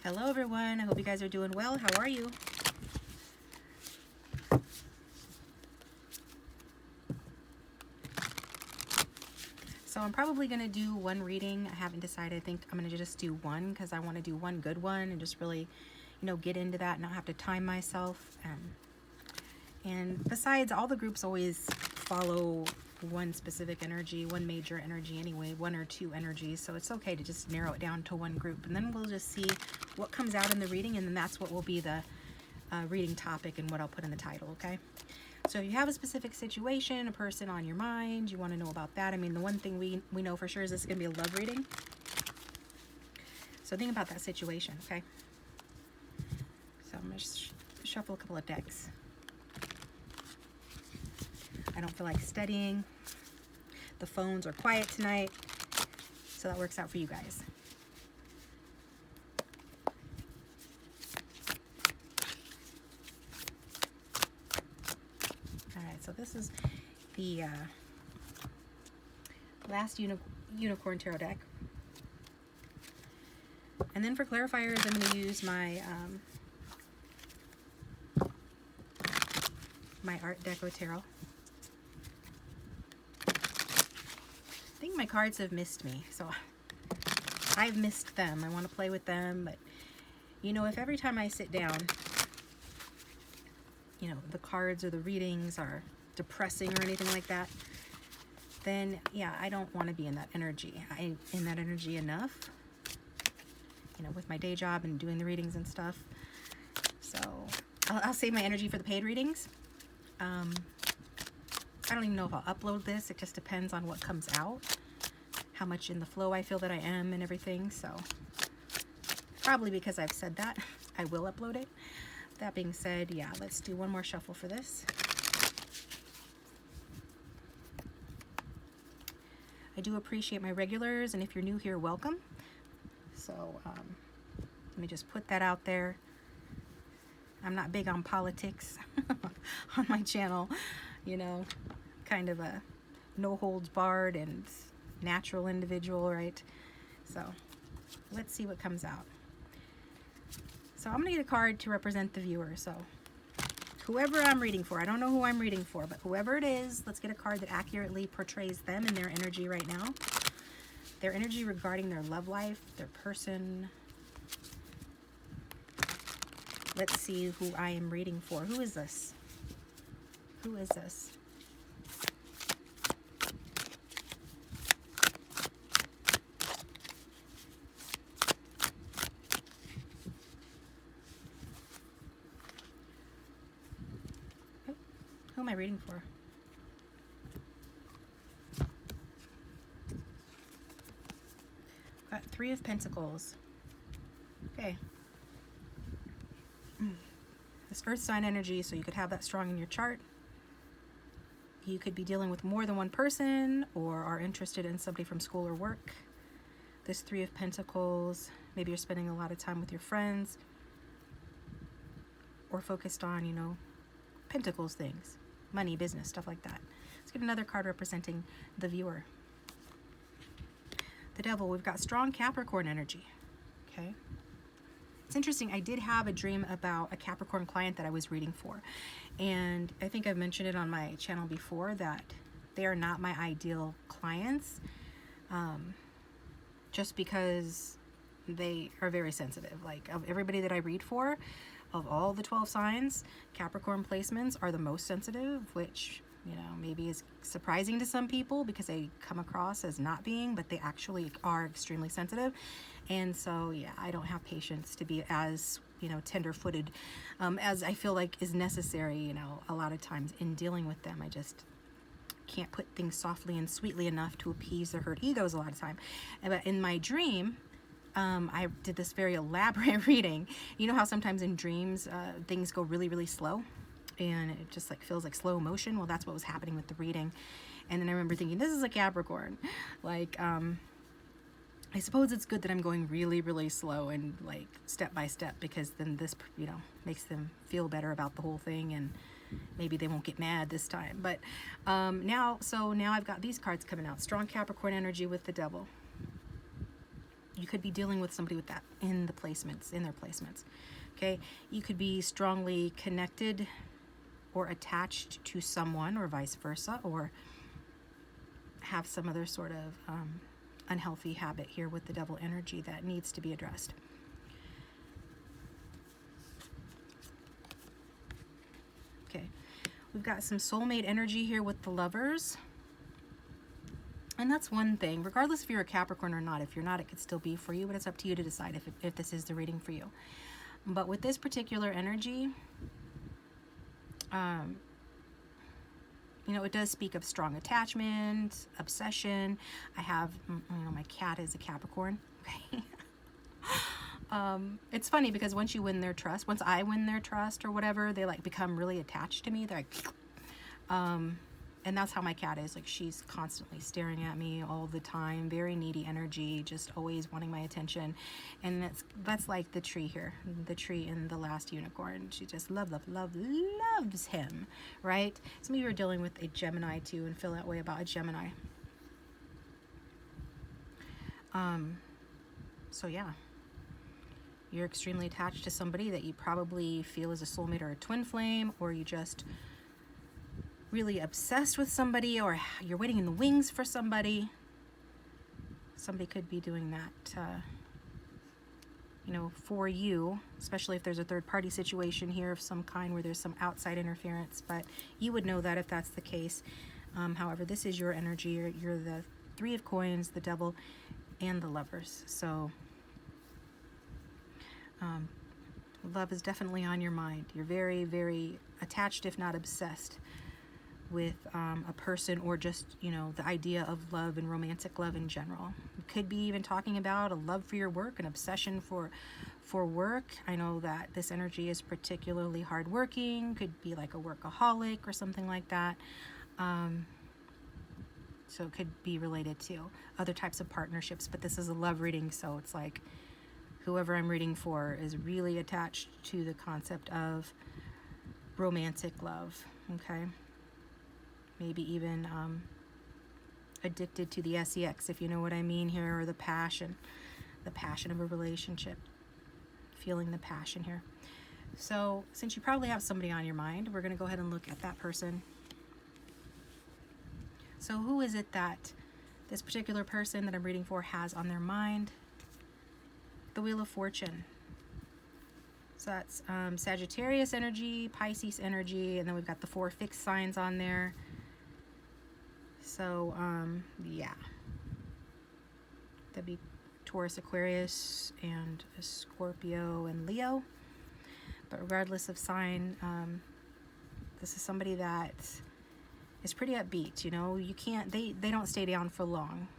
Hello everyone, I hope you guys are doing well. How are you? So I'm probably going to do one reading. I haven't decided. I think I'm going to just do one because I want to do one good one and just really, get into that and not have to time myself. And besides, all the groups always follow one specific energy, one major energy anyway, one or two energies. So it's okay to just narrow it down to one group. And then we'll just see what comes out in the reading, and then that's what will be the reading topic and what I'll put in the title, okay? So if you have a specific situation, a person on your mind, you want to know about that. I mean, the one thing we know for sure is this is going to be a love reading. So think about that situation, okay? So I'm going to shuffle a couple of decks. I don't feel like studying. The phones are quiet tonight, so that works out for you guys. So this is the last Unicorn Tarot deck. And then for clarifiers, I'm going to use my my Art Deco Tarot. I think my cards have missed me, so I've missed them. I want to play with them, but if every time I sit down, the cards or the readings are depressing or anything like that, then yeah, I don't want to be in that energy. I'm in that energy enough, with my day job and doing the readings and stuff. So I'll save my energy for the paid readings. I don't even know if I'll upload this. It just depends on what comes out, how much in the flow I feel that I am and everything. So probably because I've said that, I will upload it. That being said, yeah, let's do one more shuffle for this. I do appreciate my regulars, and if you're new here, welcome. So let me just put that out there. I'm not big on politics on my channel, kind of a no holds barred and natural individual, right? So let's see what comes out. So I'm going to get a card to represent the viewer. So whoever I'm reading for, I don't know who I'm reading for, but whoever it is, let's get a card that accurately portrays them and their energy right now. Their energy regarding their love life, their person. Let's see who I am reading for. Who is this? Who is this? Who am I reading for? Got Three of Pentacles. Okay. This Earth sign energy, so you could have that strong in your chart. You could be dealing with more than one person or are interested in somebody from school or work. This Three of Pentacles, maybe you're spending a lot of time with your friends or focused on, Pentacles things. Money, business, stuff like that. Let's get another card representing the viewer. The Devil, we've got strong Capricorn energy. Okay. It's interesting. I did have a dream about a Capricorn client that I was reading for. And I think I've mentioned it on my channel before that they are not my ideal clients. Just because they are very sensitive. Like, of everybody that I read for, of all the 12 signs, Capricorn placements are the most sensitive, which, maybe is surprising to some people because they come across as not being, but they actually are extremely sensitive. And so, yeah, I don't have patience to be as, tender-footed as I feel like is necessary, a lot of times in dealing with them. I just can't put things softly and sweetly enough to appease their hurt egos a lot of time. But in my dream, I did this very elaborate reading. You know how sometimes in dreams things go really, really slow and it just feels like slow motion? Well, that's what was happening with the reading. And then I remember thinking, this is a Capricorn. I suppose it's good that I'm going really, really slow and step by step, because then this, makes them feel better about the whole thing, and maybe they won't get mad this time. But now I've got these cards coming out. Strong Capricorn energy with the Devil. You could be dealing with somebody with that in the placements, in their placements. Okay, you could be strongly connected or attached to someone, or vice versa, or have some other sort of unhealthy habit here with the devil energy that needs to be addressed. Okay, we've got some soulmate energy here with the Lovers. And that's one thing, regardless if you're a Capricorn or not. If you're not, it could still be for you, but it's up to you to decide if this is the reading for you. But with this particular energy, you know, it does speak of strong attachment, obsession. I have, you know, my cat is a Capricorn. Okay. It's funny because once you win their trust, once I win their trust or whatever, they like become really attached to me. They're like, and that's how my cat is. Like, she's constantly staring at me all the time. Very needy energy, just always wanting my attention. And that's like the tree here, the tree in The Last Unicorn. She just loves him, right? Some of you are dealing with a Gemini too, and feel that way about a Gemini. So yeah, you're extremely attached to somebody that you probably feel is a soulmate or a twin flame, or you just really obsessed with somebody, or you're waiting in the wings for somebody. Somebody could be doing that, you know, for you, especially if there's a third party situation here of some kind where there's some outside interference, but you would know that if that's the case. However, this is your energy. You're the Three of Coins, the Devil, and the Lovers. So love is definitely on your mind. You're very, very attached, if not obsessed, with a person, or just, you know, the idea of love and romantic love in general. You could be even talking about a love for your work, an obsession for work. I know that this energy is particularly hardworking, could be like a workaholic or something like that. So it could be related to other types of partnerships, but this is a love reading, so it's like whoever I'm reading for is really attached to the concept of romantic love, okay? Maybe even addicted to the sex, if you know what I mean here, or the passion of a relationship, feeling the passion here. So since you probably have somebody on your mind, we're going to go ahead and look at that person. So who is it that this particular person that I'm reading for has on their mind? The Wheel of Fortune. So that's Sagittarius energy, Pisces energy, and then we've got the 4 fixed signs on there. So, yeah. That'd be Taurus, Aquarius, and Scorpio, and Leo. But regardless of sign, this is somebody that is pretty upbeat, you know. You can't, they don't stay down for long.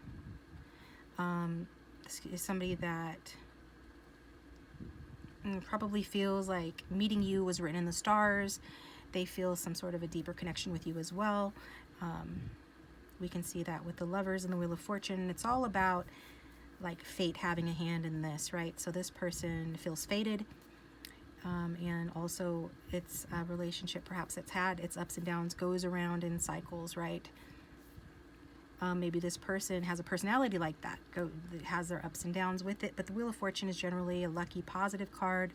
This is somebody that probably feels like meeting you was written in the stars. They feel some sort of a deeper connection with you as well. We can see that with the Lovers and the Wheel of Fortune. It's all about like fate having a hand in this, right? So this person feels fated, and also it's a relationship perhaps that's had its ups and downs, goes around in cycles, right? Maybe this person has a personality like that, that has their ups and downs with it, but the Wheel of Fortune is generally a lucky, positive card.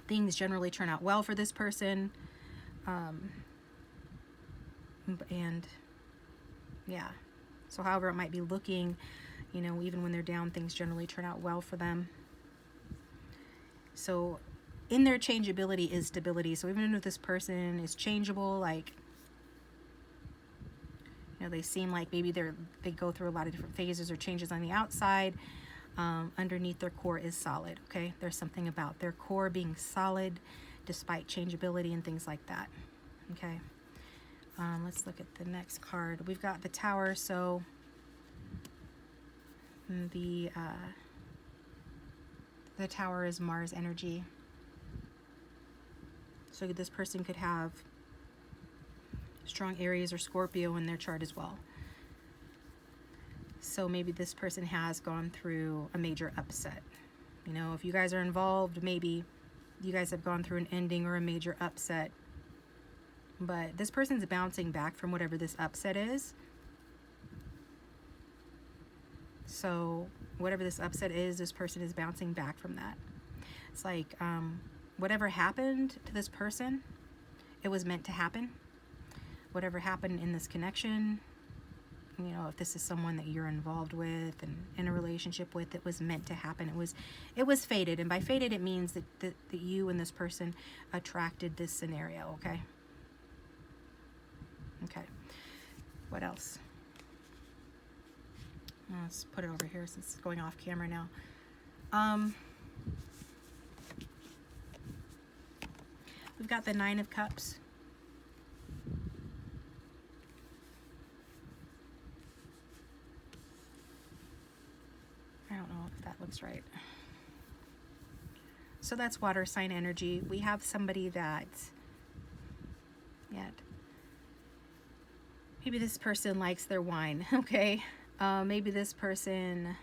Things generally turn out well for this person. And yeah, so however it might be looking, you know, even when they're down, things generally turn out well for them. So in their changeability is stability. So even if this person is changeable, like, you know, they seem like maybe they go through a lot of different phases or changes on the outside, underneath their core is solid, okay? There's something about their core being solid despite changeability and things like that, okay? Let's look at the next card. We've got the Tower, so the Tower is Mars energy. So this person could have strong Aries or Scorpio in their chart as well. So maybe this person has gone through a major upset. You know, if you guys are involved, maybe you guys have gone through an ending or a major upset. But this person's bouncing back from whatever this upset is. So whatever this upset is, this person is bouncing back from that. It's like whatever happened to this person, it was meant to happen. Whatever happened in this connection, you know, if this is someone that you're involved with and in a relationship with, it was meant to happen. It was fated. And by fated, it means that you and this person attracted this scenario, okay? Okay. What else? Let's put it over here since it's going off camera now. We've got the Nine of Cups. I don't know if that looks right. So that's water sign energy. We have somebody that, maybe this person likes their wine, okay? Maybe this person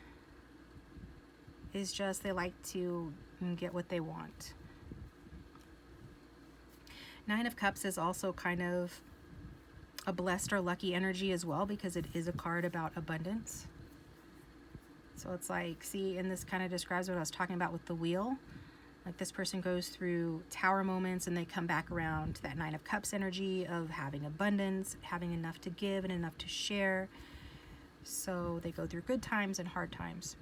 is just, they like to get what they want. Nine of Cups is also kind of a blessed or lucky energy as well, because it is a card about abundance. So it's like, see, and this kind of describes what I was talking about with the wheel. Like this person goes through tower moments and they come back around to that Nine of Cups energy of having abundance, having enough to give and enough to share. So they go through good times and hard times.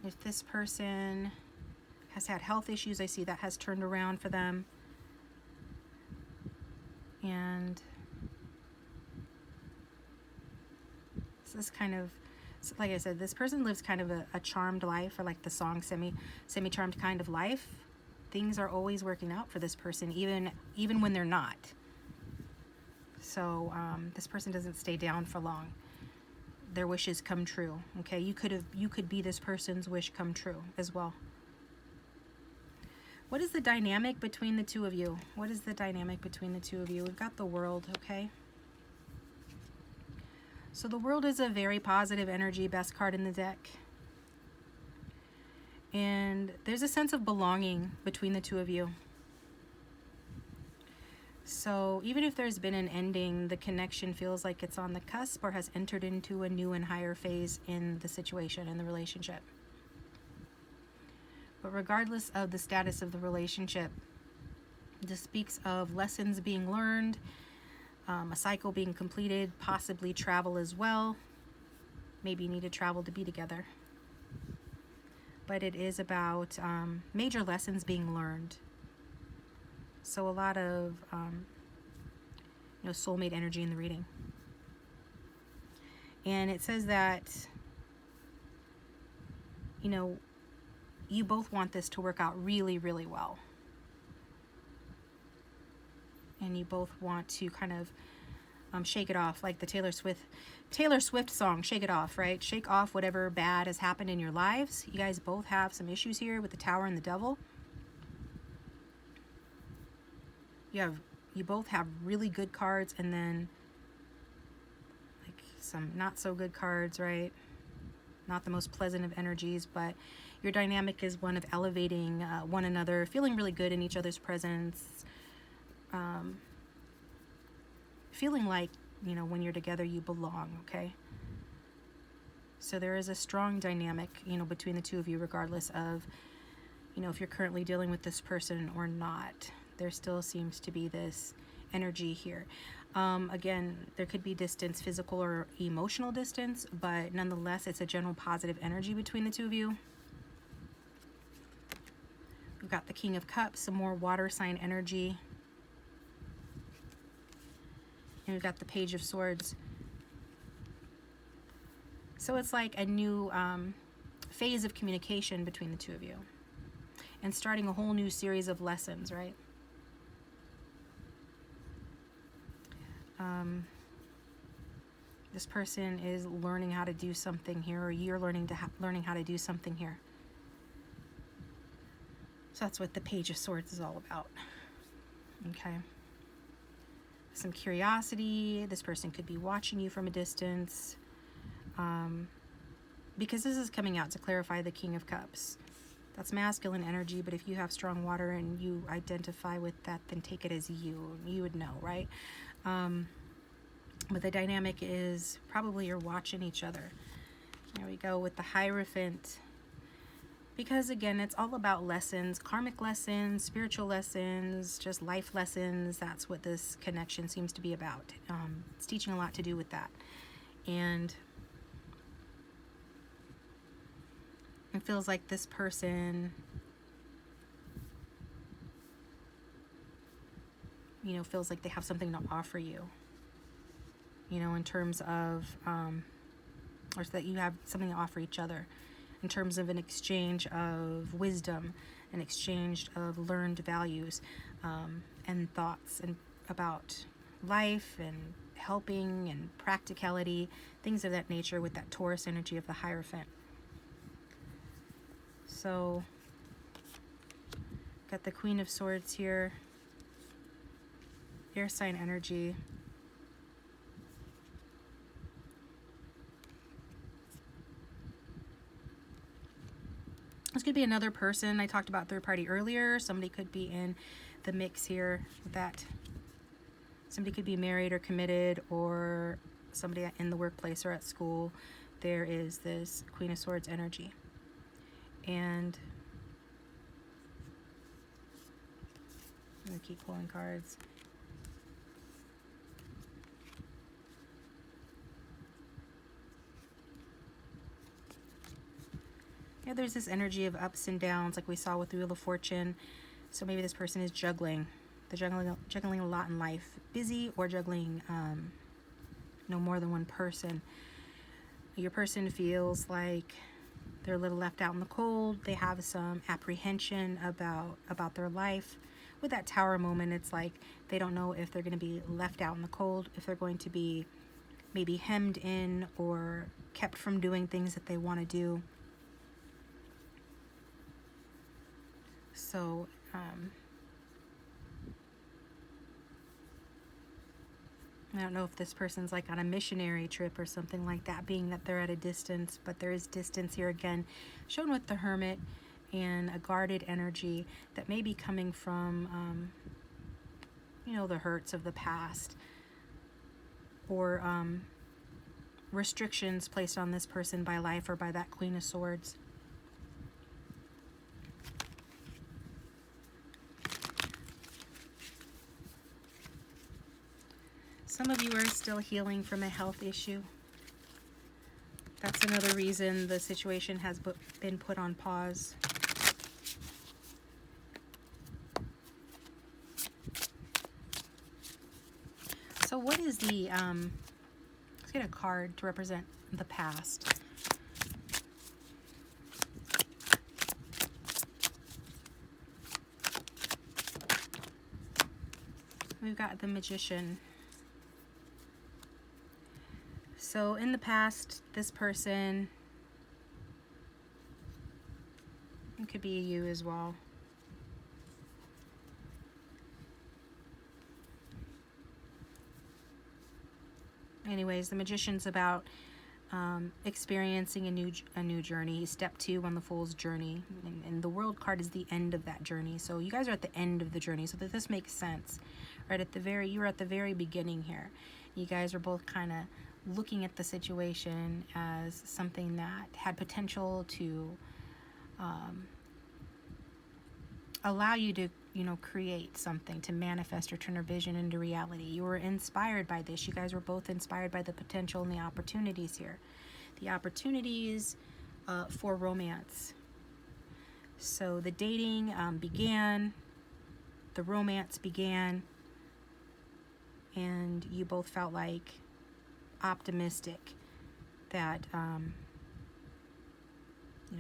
If this person has had health issues, I see that has turned around for them. And so this kind of, like I said, this person lives kind of a charmed life, or like the song semi-charmed kind of life. Things are always working out for this person, even when they're not. So this person doesn't stay down for long. Their wishes come true. Okay, you could be this person's wish come true as well. What is the dynamic between the two of you? What is the dynamic between the two of you? We've got the World, okay? So the World is a very positive energy, best card in the deck. And there's a sense of belonging between the two of you. So even if there's been an ending, the connection feels like it's on the cusp or has entered into a new and higher phase in the situation, in the relationship. But regardless of the status of the relationship, this speaks of lessons being learned, a cycle being completed, possibly travel as well. Maybe you need to travel to be together. But it is about major lessons being learned. So a lot of soulmate energy in the reading. And it says that, you both want this to work out really, really well. And you both want to kind of shake it off, like the Taylor Swift song, Shake It Off, right? Shake off whatever bad has happened in your lives. You guys both have some issues here with the Tower and the Devil. You both have really good cards and then like some not so good cards, right? Not the most pleasant of energies, but your dynamic is one of elevating one another, feeling really good in each other's presence, feeling like, when you're together, you belong, okay? So there is a strong dynamic, between the two of you, regardless of, if you're currently dealing with this person or not. There still seems to be this energy here. Again, there could be distance, physical or emotional distance, but nonetheless, it's a general positive energy between the two of you. We've got the King of Cups, some more water sign energy. And we've got the Page of Swords. So it's like a new phase of communication between the two of you. And starting a whole new series of lessons, right? This person is learning how to do something here, or you're learning how to do something here. So that's what the Page of Swords is all about. Okay. Some curiosity. This person could be watching you from a distance. Because this is coming out to clarify the King of Cups. That's masculine energy, but if you have strong water and you identify with that, then take it as you. You would know, right? But the dynamic is probably you're watching each other. There we go with the Hierophant. Because again, it's all about lessons, karmic lessons, spiritual lessons, just life lessons. That's what this connection seems to be about. It's teaching a lot to do with that. And it feels like this person, you know, feels like they have something to offer you, you know, in terms of, or so that you have something to offer each other in terms of an exchange of wisdom, an exchange of learned values, and thoughts and about life and helping and practicality, things of that nature with that Taurus energy of the Hierophant. So, got the Queen of Swords here, air sign energy. This could be another person. I talked about third party earlier. Somebody could be in the mix here with that. Somebody could be married or committed, or somebody in the workplace or at school. There is this Queen of Swords energy. And I'm going to keep pulling cards. Yeah, there's this energy of ups and downs like we saw with the Wheel of Fortune. So maybe this person is juggling. They're juggling a lot in life. Busy or juggling more than one person. Your person feels like they're a little left out in the cold. They have some apprehension about their life. With that Tower moment, it's like they don't know if they're going to be left out in the cold, if they're going to be maybe hemmed in or kept from doing things that they want to do. So, I don't know if this person's like on a missionary trip or something like that, being that they're at a distance, but there is distance here again, shown with the Hermit and a guarded energy that may be coming from, the hurts of the past, or restrictions placed on this person by life or by that Queen of Swords. Some of you are still healing from a health issue. That's another reason the situation has been put on pause. So what is the, let's get a card to represent the past. We've got the Magician. So in the past, this person, it could be you as well. Anyways, the Magician's about experiencing a new journey. Step 2 on the Fool's journey, and the World card is the end of that journey. So you guys are at the end of the journey, so that this makes sense. Right at the you're at the very beginning here. You guys are both kind of looking at the situation as something that had potential to allow you to, create something, to manifest or turn a vision into reality. You were inspired by this. You guys were both inspired by the potential and the opportunities here. The opportunities for romance. So the dating began, the romance began, and you both felt like optimistic that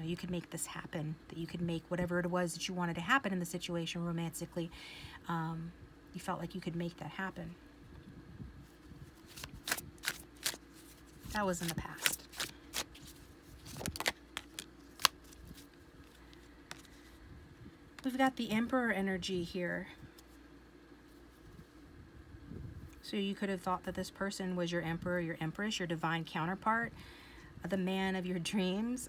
you could make this happen, that you could make whatever it was that you wanted to happen in the situation romantically. You felt like you could make that happen. That was in the past. We've got the Emperor energy here. So you could have thought that this person was your emperor, your empress, your divine counterpart, the man of your dreams.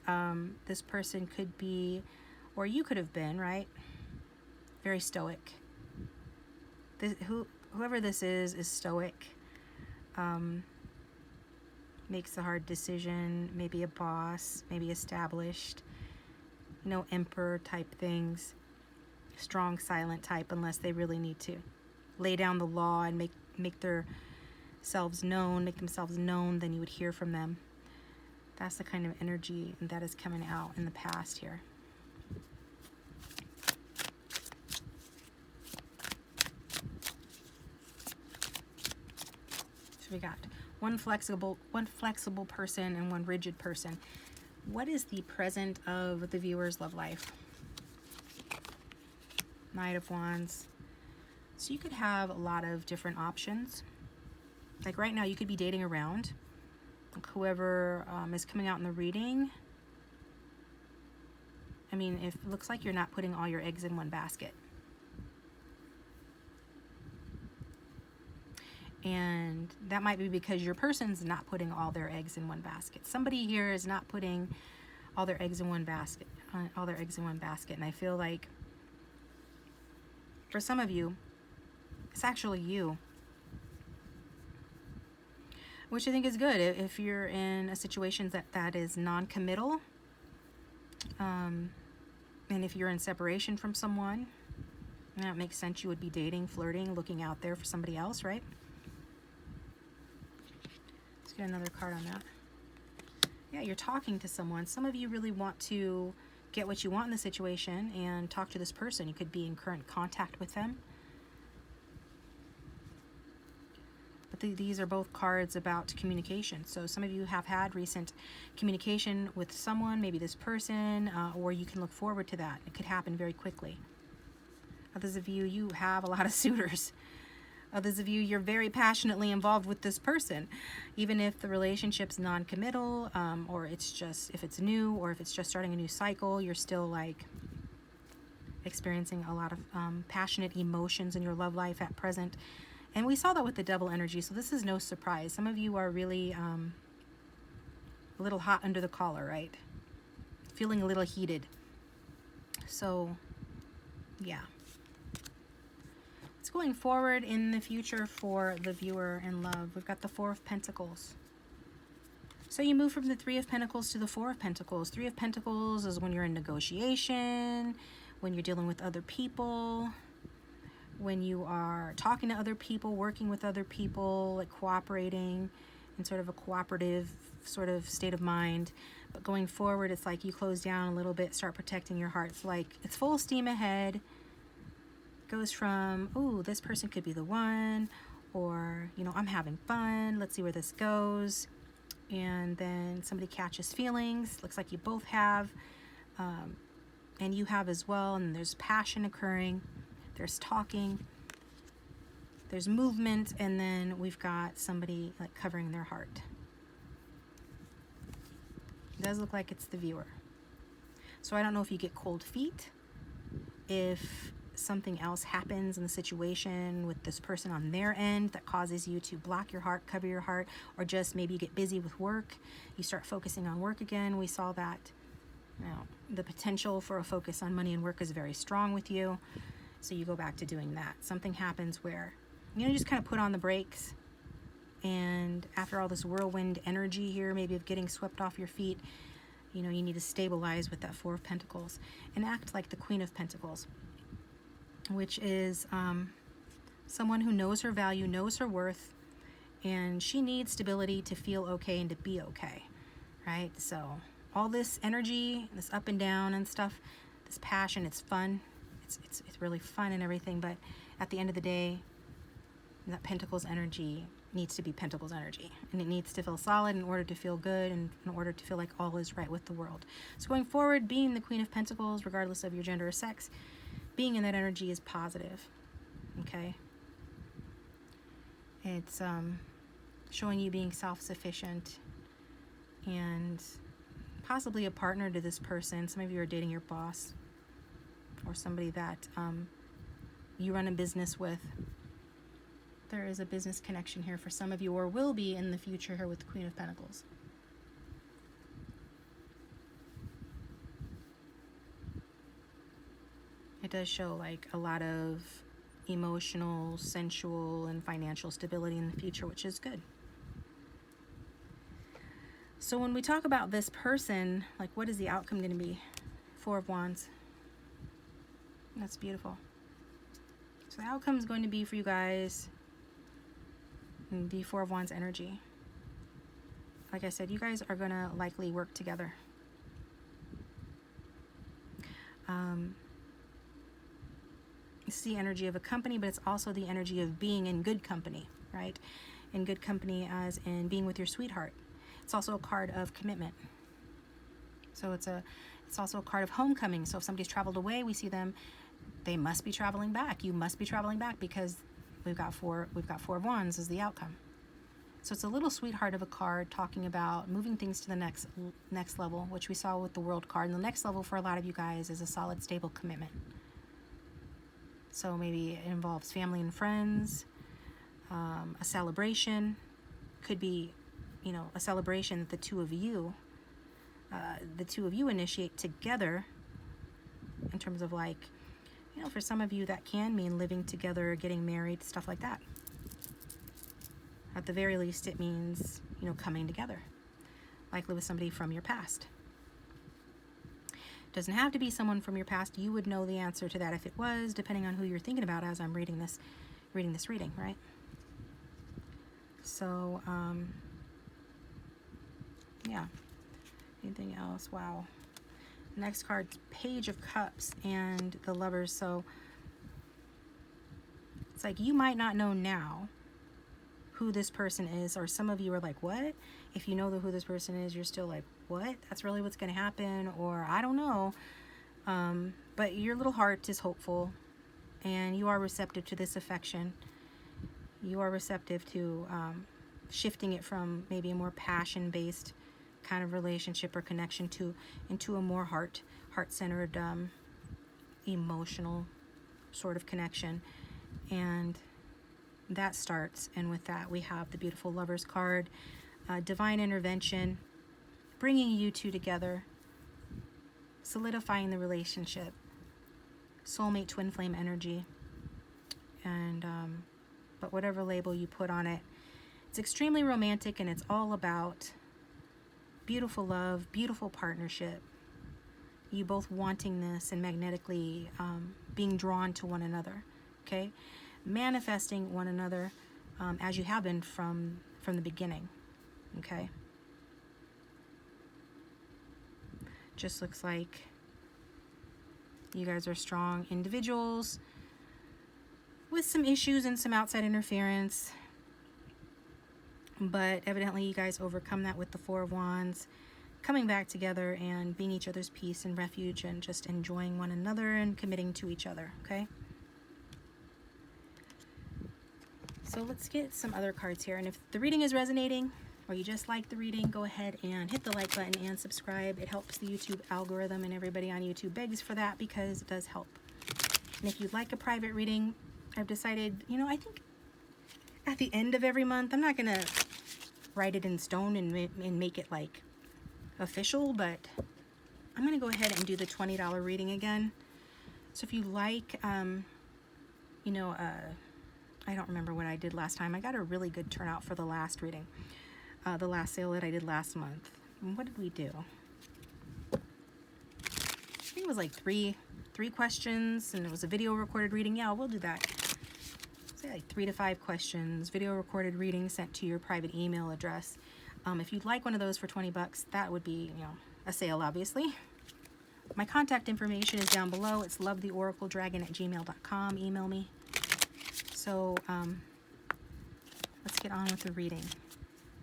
This person could be Or you could have been, right? Very stoic. Whoever this is stoic. Makes the hard decision, maybe a boss, maybe established, emperor type things. Strong, silent type, unless they really need to lay down the law and make themselves known, then you would hear from them. That's the kind of energy that is coming out in the past here. So we got one flexible person and one rigid person. What is the present of the viewer's love life? Knight of Wands. So you could have a lot of different options. Like right now, you could be dating around. Like whoever is coming out in the reading. I mean, it looks like you're not putting all your eggs in one basket. And that might be because your person's not putting all their eggs in one basket. Somebody here is not putting all their eggs in one basket. And I feel like for some of you, it's actually you. Which I think is good if you're in a situation that is non-committal. And if you're in separation from someone, that makes sense. You would be dating, flirting, looking out there for somebody else, right? Let's get another card on that. Yeah, you're talking to someone. Some of you really want to get what you want in the situation and talk to this person. You could be in current contact with them. But these are both cards about communication. So some of you have had recent communication with someone, maybe this person, or you can look forward to that. It could happen very quickly. Others of you, you have a lot of suitors. Others of you, you're very passionately involved with this person. Even if the relationship's non-committal, or it's just, if it's new, or if it's just starting a new cycle, you're still like experiencing a lot of passionate emotions in your love life at present. And we saw that with the Devil energy, so this is no surprise. Some of you are really a little hot under the collar, right? Feeling a little heated. So, yeah. What's going forward in the future for the viewer in love? We've got the Four of Pentacles. So you move from the Three of Pentacles to the Four of Pentacles. Three of Pentacles is when you're in negotiation, when you're dealing with other people, when you are talking to other people, working with other people, like cooperating in sort of a cooperative sort of state of mind. But going forward, it's like you close down a little bit, start protecting your heart. It's like it's full steam ahead. Goes from, oh, this person could be the one, or, I'm having fun. Let's see where this goes. And then somebody catches feelings. Looks like you both have, and you have as well. And there's passion occurring. There's talking, there's movement, and then we've got somebody like covering their heart. It does look like it's the viewer. So I don't know if you get cold feet, if something else happens in the situation with this person on their end that causes you to block your heart, cover your heart, or just maybe you get busy with work, you start focusing on work again. We saw that, the potential for a focus on money and work is very strong with you. So you go back to doing that. Something happens where, you just kind of put on the brakes. And after all this whirlwind energy here, maybe of getting swept off your feet, you need to stabilize with that Four of Pentacles and act like the Queen of Pentacles, which is someone who knows her value, knows her worth, and she needs stability to feel okay and to be okay, right? So all this energy, this up and down and stuff, this passion, it's fun. It's really fun and everything, but at the end of the day, that Pentacles energy needs to be Pentacles energy, and it needs to feel solid in order to feel good and in order to feel like all is right with the world. So going forward, being the Queen of Pentacles, regardless of your gender or sex, being in that energy is positive, okay? It's showing you being self-sufficient and possibly a partner to this person. Some of you are dating your boss, or somebody that you run a business with. There is a business connection here for some of you, or will be in the future here with the Queen of Pentacles. It does show like a lot of emotional, sensual, and financial stability in the future, which is good. So when we talk about this person, like what is the outcome going to be? Four of Wands. That's beautiful. So the outcome is going to be for you guys the Four of Wands energy. Like I said, you guys are going to likely work together. It's the energy of a company, but it's also the energy of being in good company, right? In good company as in being with your sweetheart. It's also a card of commitment. So it's also a card of homecoming. So if somebody's traveled away, we see them, they must be traveling back. You must be traveling back because we've got Four of Wands as the outcome. So it's a little sweetheart of a card talking about moving things to the next level, which we saw with the World card. And the next level for a lot of you guys is a solid, stable commitment. So maybe it involves family and friends, a celebration. Could be, you know, a celebration that the two of you initiate together, in terms of like, you know, for some of you that can mean living together, getting married, stuff like that. At the very least, it means, you know, coming together, likely with somebody from your past. Doesn't have to be someone from your past. You would know the answer to that if it was, depending on who you're thinking about as I'm reading this reading, right? So, yeah. Anything else? Wow. Next card, Page of Cups and the Lovers. So it's like you might not know now who this person is, or some of you are like, what? If you know who this person is, you're still like, what? That's really what's going to happen, or I don't know. But your little heart is hopeful, and you are receptive to this affection. You are receptive to shifting it from maybe a more passion-based kind of relationship or connection into a more heart-centered, emotional sort of connection. And that starts, and with that we have the beautiful Lovers card, divine intervention, bringing you two together, solidifying the relationship, soulmate, twin flame energy, and but whatever label you put on it, it's extremely romantic, and it's all about beautiful love, beautiful partnership, you both wanting this and magnetically being drawn to one another, okay? Manifesting one another as you have been from the beginning, okay? Just looks like you guys are strong individuals with some issues and some outside interference, but evidently you guys overcome that with the Four of Wands, coming back together and being each other's peace and refuge, and just enjoying one another and committing to each other, okay? So let's get some other cards here. And if the reading is resonating, or you just like the reading, go ahead and hit the like button and subscribe. It helps the YouTube algorithm, and everybody on YouTube begs for that because it does help. And if you'd like a private reading, I've decided, you know, I think at the end of every month, I'm not going to write it in stone and make it like official, but I'm going to go ahead and do the $20 reading again. So if you like, you know, I don't remember what I did last time. I got a really good turnout for the last reading, the last sale that I did last month. What did we do? I think it was like three questions, and it was a video recorded reading. Yeah, we'll do that. Say like 3 to 5 questions, video recorded reading sent to your private email address. If you'd like one of those for 20 bucks, that would be, you know, a sale, obviously. My contact information is down below. It's lovetheoracledragon@gmail.com. Email me. So let's get on with the reading.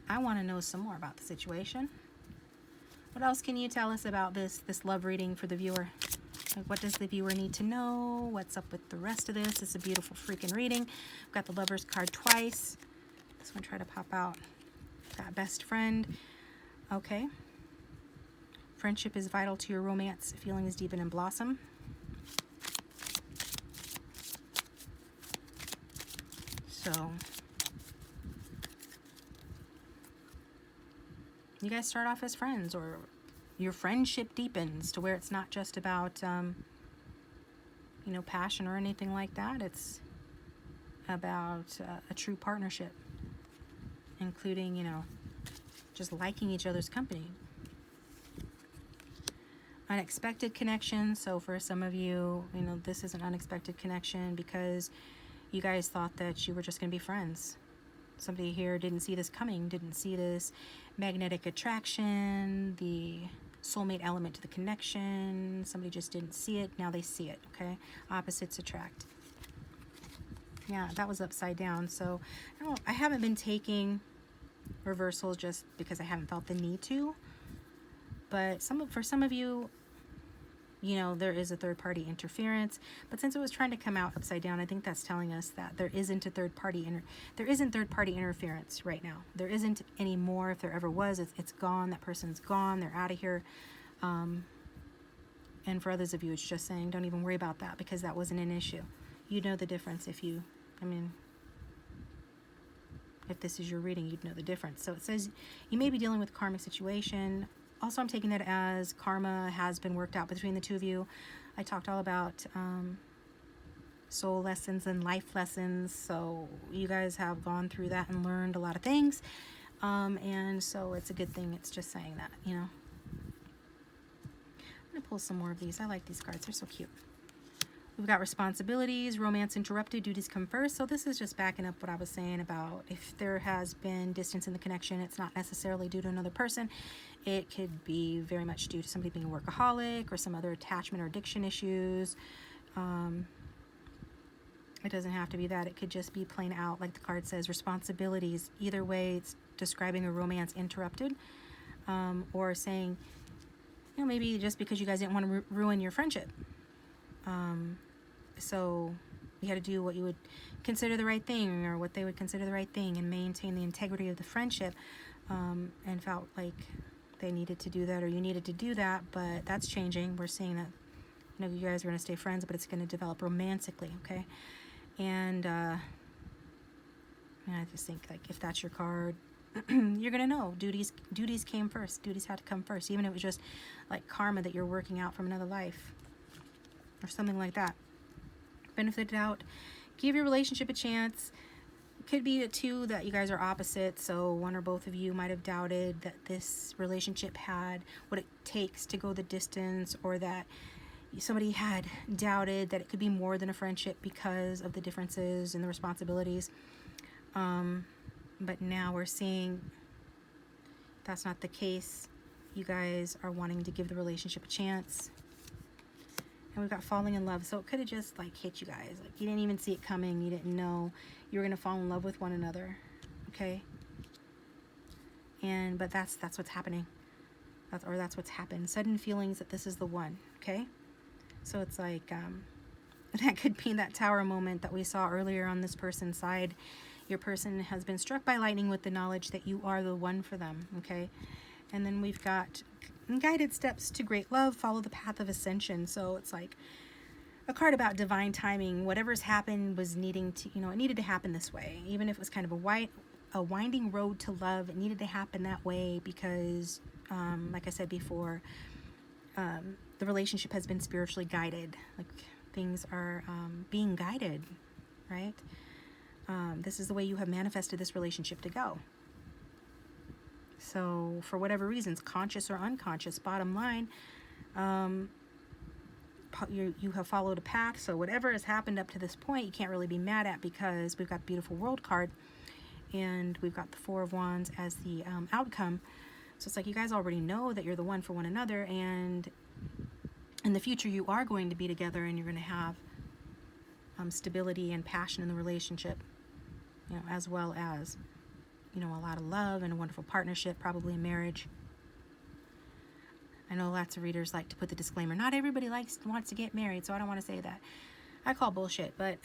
I want to know some more about the situation. What else can you tell us about this love reading for the viewer? Like, what does the viewer need to know? What's up with the rest of this? It's a beautiful freaking reading. I've got the Lovers card twice. This one try to pop out. Got best friend. Okay. Friendship is vital to your romance. Feelings deepen and blossom. So you guys start off as friends, or your friendship deepens to where it's not just about passion or anything like that. It's about a true partnership, including, just liking each other's company. Unexpected connection. So for some of you, this is an unexpected connection because you guys thought that you were just going to be friends. Somebody here didn't see this coming, didn't see this magnetic attraction, the soulmate element to the connection. Somebody just didn't see it. Now they see it, okay? Opposites attract. Yeah, that was upside down. So I haven't been taking reversals just because I haven't felt the need to. But for some of you, there is a third-party interference. But since it was trying to come out upside down, I think that's telling us that there isn't third-party interference right now. There isn't anymore. If there ever was, it's gone. That person's gone. They're out of here. And for others of you, it's just saying, don't even worry about that because that wasn't an issue. You know the difference if this is your reading, you'd know the difference. So it says you may be dealing with a karmic situation. Also, I'm taking that as karma has been worked out between the two of you. I talked all about soul lessons and life lessons. So you guys have gone through that and learned a lot of things. And so it's a good thing. It's just saying that, I'm going to pull some more of these. I like these cards. They're so cute. We've got responsibilities, romance interrupted, duties come first. So this is just backing up what I was saying about if there has been distance in the connection, it's not necessarily due to another person. It could be very much due to somebody being a workaholic or some other attachment or addiction issues. It doesn't have to be that. It could just be plain out, like the card says, responsibilities. Either way, it's describing a romance interrupted, or saying, maybe just because you guys didn't want to ruin your friendship. So you had to do what you would consider the right thing, or what they would consider the right thing, and maintain the integrity of the friendship, and felt like they needed to do that, or you needed to do that. But that's changing. We're seeing that you guys are going to stay friends, but it's going to develop romantically, okay? And I just think, like, if that's your card, you're going to know duties came first. Duties had to come first, even if it was just like karma that you're working out from another life or something like that. Benefit it out. Give your relationship a chance. It could be too that you guys are opposite, so one or both of you might have doubted that this relationship had what it takes to go the distance, or that somebody had doubted that it could be more than a friendship because of the differences and the responsibilities. But now we're seeing that's not the case. You guys are wanting to give the relationship a chance. And we've got falling in love. So it could have just like hit you guys. Like you didn't even see it coming. You didn't know you were going to fall in love with one another. Okay? But that's what's happening. That's what's happened. Sudden feelings that this is the one. Okay? So it's like that could be that tower moment that we saw earlier on this person's side. Your person has been struck by lightning with the knowledge that you are the one for them. Okay? And then we've got guided steps to great love, follow the path of ascension. So it's like a card about divine timing. Whatever's happened was needing to, it needed to happen this way. Even if it was kind of a winding road to love, it needed to happen that way because, like I said before, the relationship has been spiritually guided. Like things are being guided, right? This is the way you have manifested this relationship to go. So for whatever reasons, conscious or unconscious, bottom line, you have followed a path. So whatever has happened up to this point, you can't really be mad at, because we've got the beautiful world card and we've got the Four of Wands as the outcome. So it's like you guys already know that you're the one for one another, and in the future you are going to be together, and you're going to have stability and passion in the relationship, as well as a lot of love and a wonderful partnership, probably a marriage. I know lots of readers like to put the disclaimer, not everybody wants to get married, so I don't want to say that. I call bullshit, but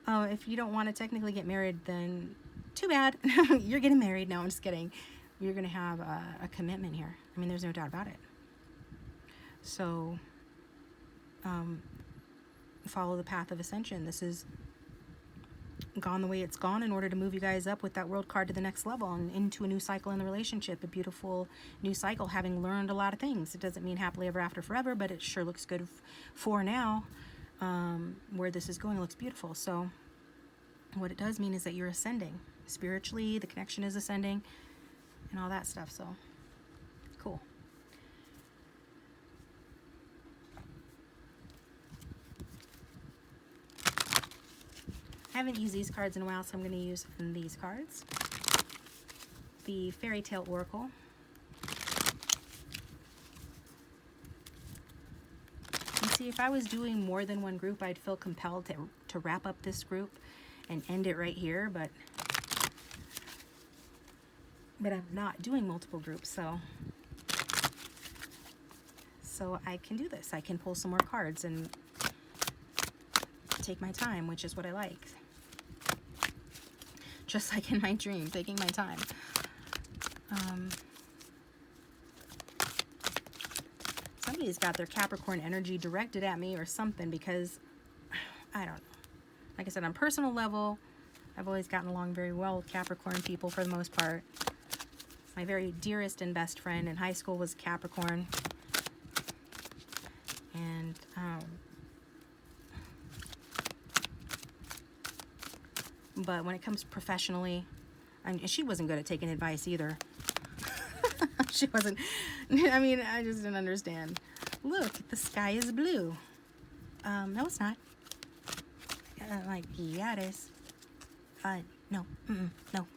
if you don't want to technically get married, then too bad. You're getting married. No, I'm just kidding. You're going to have a commitment here. I mean, there's no doubt about it. So follow the path of ascension. This is gone the way it's gone in order to move you guys up with that world card to the next level and into a new cycle in the relationship, a beautiful new cycle, having learned a lot of things. It doesn't mean happily ever after forever, but it sure looks good for now. Where this is going looks beautiful. So what it does mean is that you're ascending spiritually, the connection is ascending, and all that stuff. So cool. I haven't used these cards in a while, so I'm going to use these cards. The Fairy Tale Oracle. You see, if I was doing more than one group, I'd feel compelled to wrap up this group and end it right here, but I'm not doing multiple groups, so I can do this. I can pull some more cards and take my time, which is what I like. Just like in my dream, taking my time. Somebody's got their Capricorn energy directed at me or something, because I don't know. Like I said, on personal level, I've always gotten along very well with Capricorn people for the most part. My very dearest and best friend in high school was Capricorn. And but when it comes professionally, and she wasn't good at taking advice either. She wasn't. I mean, I just didn't understand. Look, the sky is blue. No, it's not. Like, yeah, it is. No, no.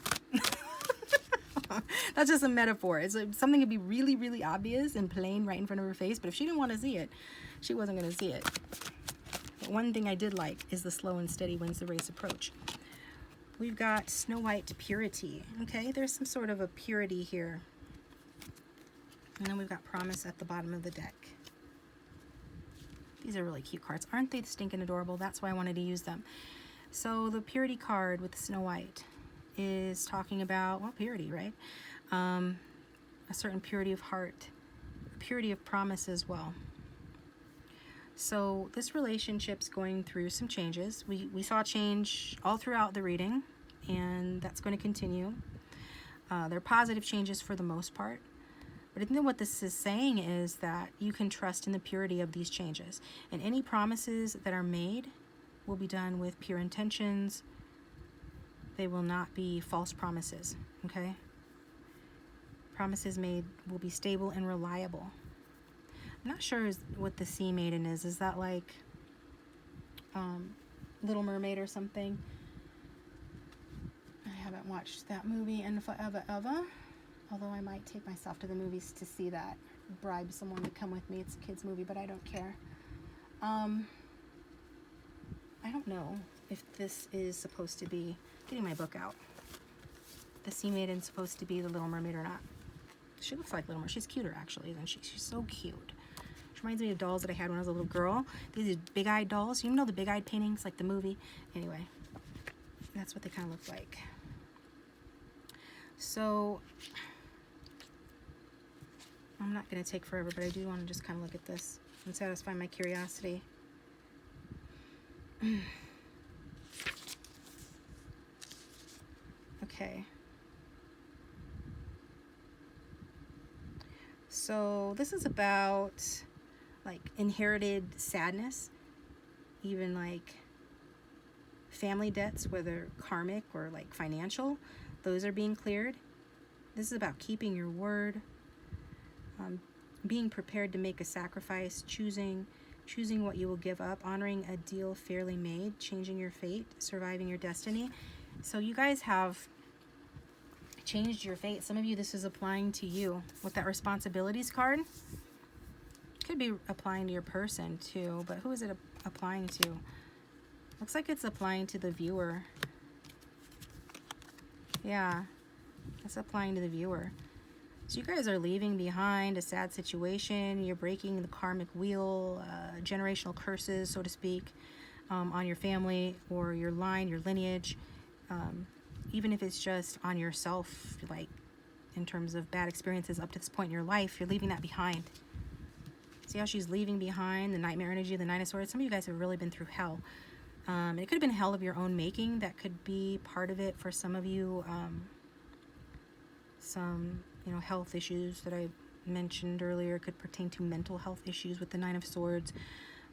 That's just a metaphor. It's like something could be really, really obvious and plain right in front of her face, but if she didn't want to see it, she wasn't going to see it. But one thing I did like is the slow and steady wins the race approach. We've got Snow White Purity. Okay, there's some sort of a purity here. And then we've got Promise at the bottom of the deck. These are really cute cards. Aren't they stinking adorable? That's why I wanted to use them. So the Purity card with the Snow White is talking about, well, purity, right? A certain purity of heart, purity of promise as well. So this relationship's going through some changes. We saw change all throughout the reading, and that's going to continue. They're positive changes for the most part. But I think that what this is saying is that you can trust in the purity of these changes. And any promises that are made will be done with pure intentions. They will not be false promises, okay? Promises made will be stable and reliable. I'm not sure what the Sea Maiden is. Is that like Little Mermaid or something? I haven't watched that movie in forever, although I might take myself to the movies to see that. Bribe someone to come with me. It's a kid's movie, but I don't care. I don't know if this is supposed to be, getting my book out, the Sea Maiden's supposed to be the Little Mermaid or not. She looks like Little Mermaid. She's cuter, actually, isn't she? She's so cute. She reminds me of dolls that I had when I was a little girl. These big-eyed dolls. You know the big-eyed paintings, like the movie? Anyway, that's what they kind of look like. So, I'm not going to take forever, but I do want to just kind of look at this and satisfy my curiosity. Okay. So this is about like inherited sadness, even like family debts, whether karmic or like financial, those are being cleared. This is about keeping your word, being prepared to make a sacrifice, choosing what you will give up, honoring a deal fairly made, changing your fate, surviving your destiny. So you guys have changed your fate. Some of you, this is applying to you with that responsibilities card. Could be applying to your person too, but who is it applying to? Looks like it's applying to the viewer. Yeah, it's applying to the viewer. So you guys are leaving behind a sad situation. You're breaking the karmic wheel, generational curses, so to speak, on your family or your line, your lineage. Even if it's just on yourself, like in terms of bad experiences up to this point in your life, you're leaving that behind. See how she's leaving behind the nightmare energy of the Nine of Swords? Some of you guys have really been through hell. It could have been hell of your own making. That could be part of it for some of you. Some, health issues that I mentioned earlier could pertain to mental health issues with the Nine of Swords.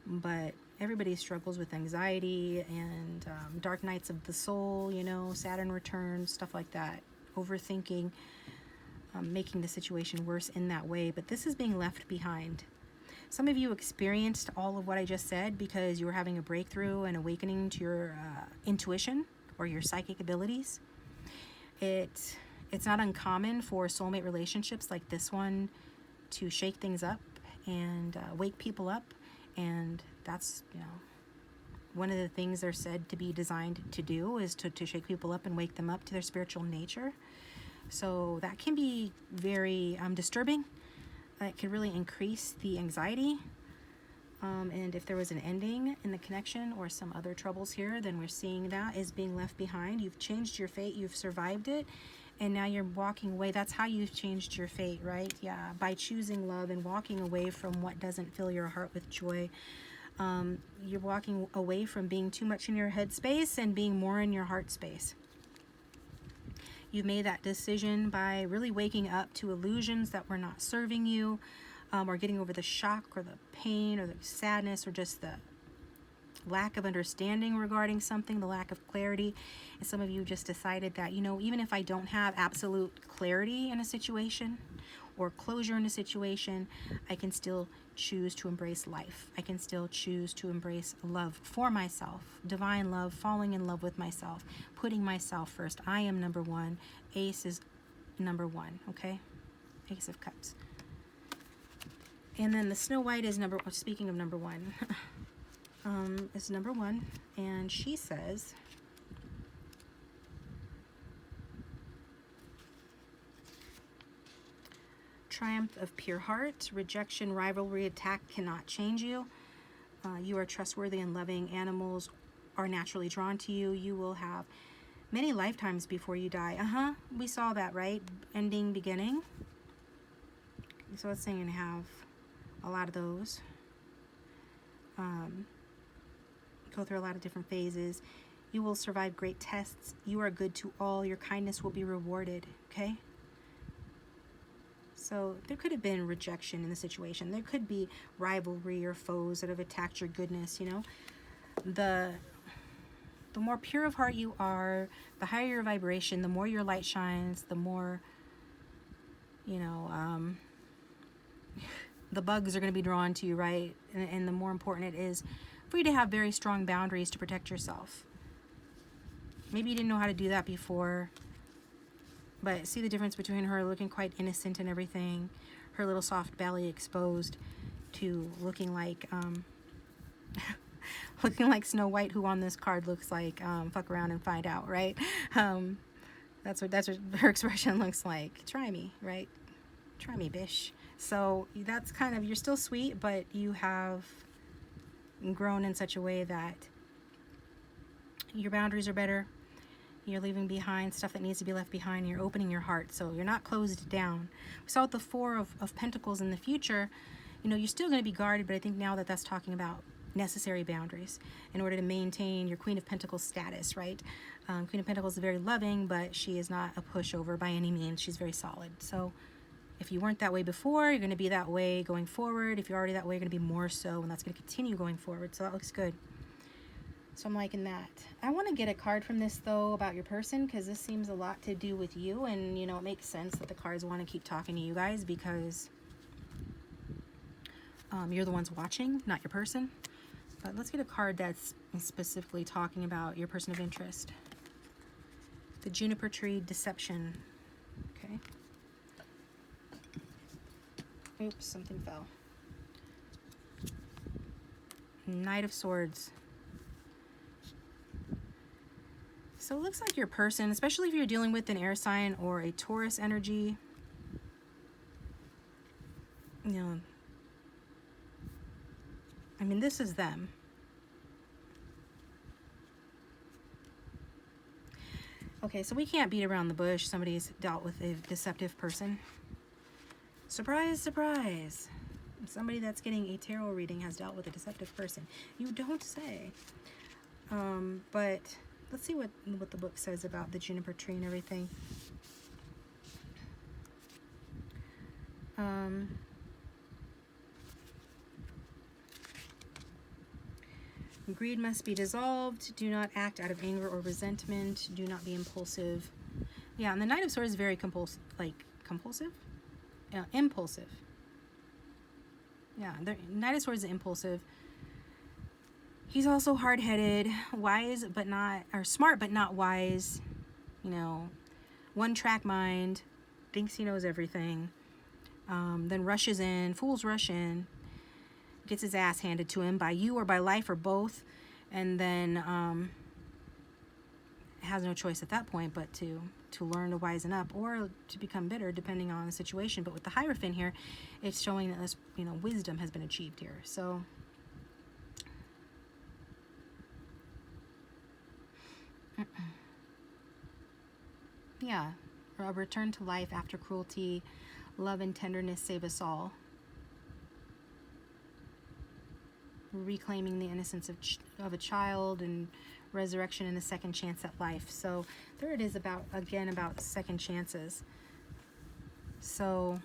But everybody struggles with anxiety and dark nights of the soul, Saturn returns, stuff like that. Overthinking, making the situation worse in that way. But this is being left behind. Some of you experienced all of what I just said because you were having a breakthrough and awakening to your intuition or your psychic abilities. It's not uncommon for soulmate relationships like this one to shake things up and wake people up. And that's, one of the things they're said to be designed to do is to shake people up and wake them up to their spiritual nature. So that can be very disturbing. It can really increase the anxiety. And if there was an ending in the connection or some other troubles here, then we're seeing that is being left behind. You've changed your fate. You've survived it. And now you're walking away. That's how you've changed your fate, right? Yeah, by choosing love and walking away from what doesn't fill your heart with joy. You're walking away from being too much in your head space and being more in your heart space. You've made that decision by really waking up to illusions that were not serving you, or getting over the shock or the pain or the sadness or just the lack of understanding regarding something, the lack of clarity. And some of you just decided that, even if I don't have absolute clarity in a situation or closure in a situation, I can still choose to embrace life. I can still choose to embrace love for myself, divine love, falling in love with myself, putting myself first. I am number one. Ace is number 1, okay? Ace of Cups. And then the Snow White is speaking of number 1, is number 1, and she says, triumph of pure heart, rejection, rivalry, attack cannot change you. You are trustworthy and loving. Animals are naturally drawn to you. You will have many lifetimes before you die. We saw that, right? Ending, beginning. So it's saying have a lot of those. Go through a lot of different phases. You will survive great tests. You are good to all. Your kindness will be rewarded, okay? So there could have been rejection in the situation. There could be rivalry or foes that have attacked your goodness, The more pure of heart you are, the higher your vibration, the more your light shines, the more, the bugs are going to be drawn to you, right? And the more important it is for you to have very strong boundaries to protect yourself. Maybe you didn't know how to do that before. But see the difference between her looking quite innocent and everything, her little soft belly exposed, to looking like looking like Snow White, who on this card looks like fuck around and find out, right? That's what her expression looks like. Try me, right? Try me, bish. So that's kind of, you're still sweet, but you have grown in such a way that your boundaries are better. You're leaving behind stuff that needs to be left behind. You're opening your heart, so you're not closed down. We saw with the Four of Pentacles in the future, you're still going to be guarded, but I think now that's talking about necessary boundaries in order to maintain your Queen of Pentacles status, right? Queen of Pentacles is very loving, but she is not a pushover by any means. She's very solid. So if you weren't that way before, you're going to be that way going forward. If you're already that way, you're going to be more so, and that's going to continue going forward. So that looks good. So I'm liking that. I want to get a card from this, though, about your person, because this seems a lot to do with you. And, it makes sense that the cards want to keep talking to you guys because you're the ones watching, not your person. But let's get a card that's specifically talking about your person of interest. The Juniper Tree Deception. Okay. Oops, something fell. Knight of Swords. So it looks like your person, especially if you're dealing with an air sign or a Taurus energy, this is them. Okay, so we can't beat around the bush. Somebody's dealt with a deceptive person. Surprise, surprise. Somebody that's getting a tarot reading has dealt with a deceptive person. You don't say. But let's see what the book says about the juniper tree and everything. Greed must be dissolved. Do not act out of anger or resentment. Do not be impulsive. Yeah, and the Knight of Swords is very compulsive. Yeah, impulsive. Yeah, the Knight of Swords is impulsive. He's also hard-headed, wise but not, or smart but not wise. You know, one-track mind, thinks he knows everything. Then rushes in, fools rush in, gets his ass handed to him by you or by life or both, and then has no choice at that point but to learn to wisen up or to become bitter depending on the situation. But with the Hierophant here, it's showing that this, you know, wisdom has been achieved here. So yeah, a return to life after cruelty, love and tenderness save us all. Reclaiming the innocence of a child and resurrection and a second chance at life. So there it is, about second chances. So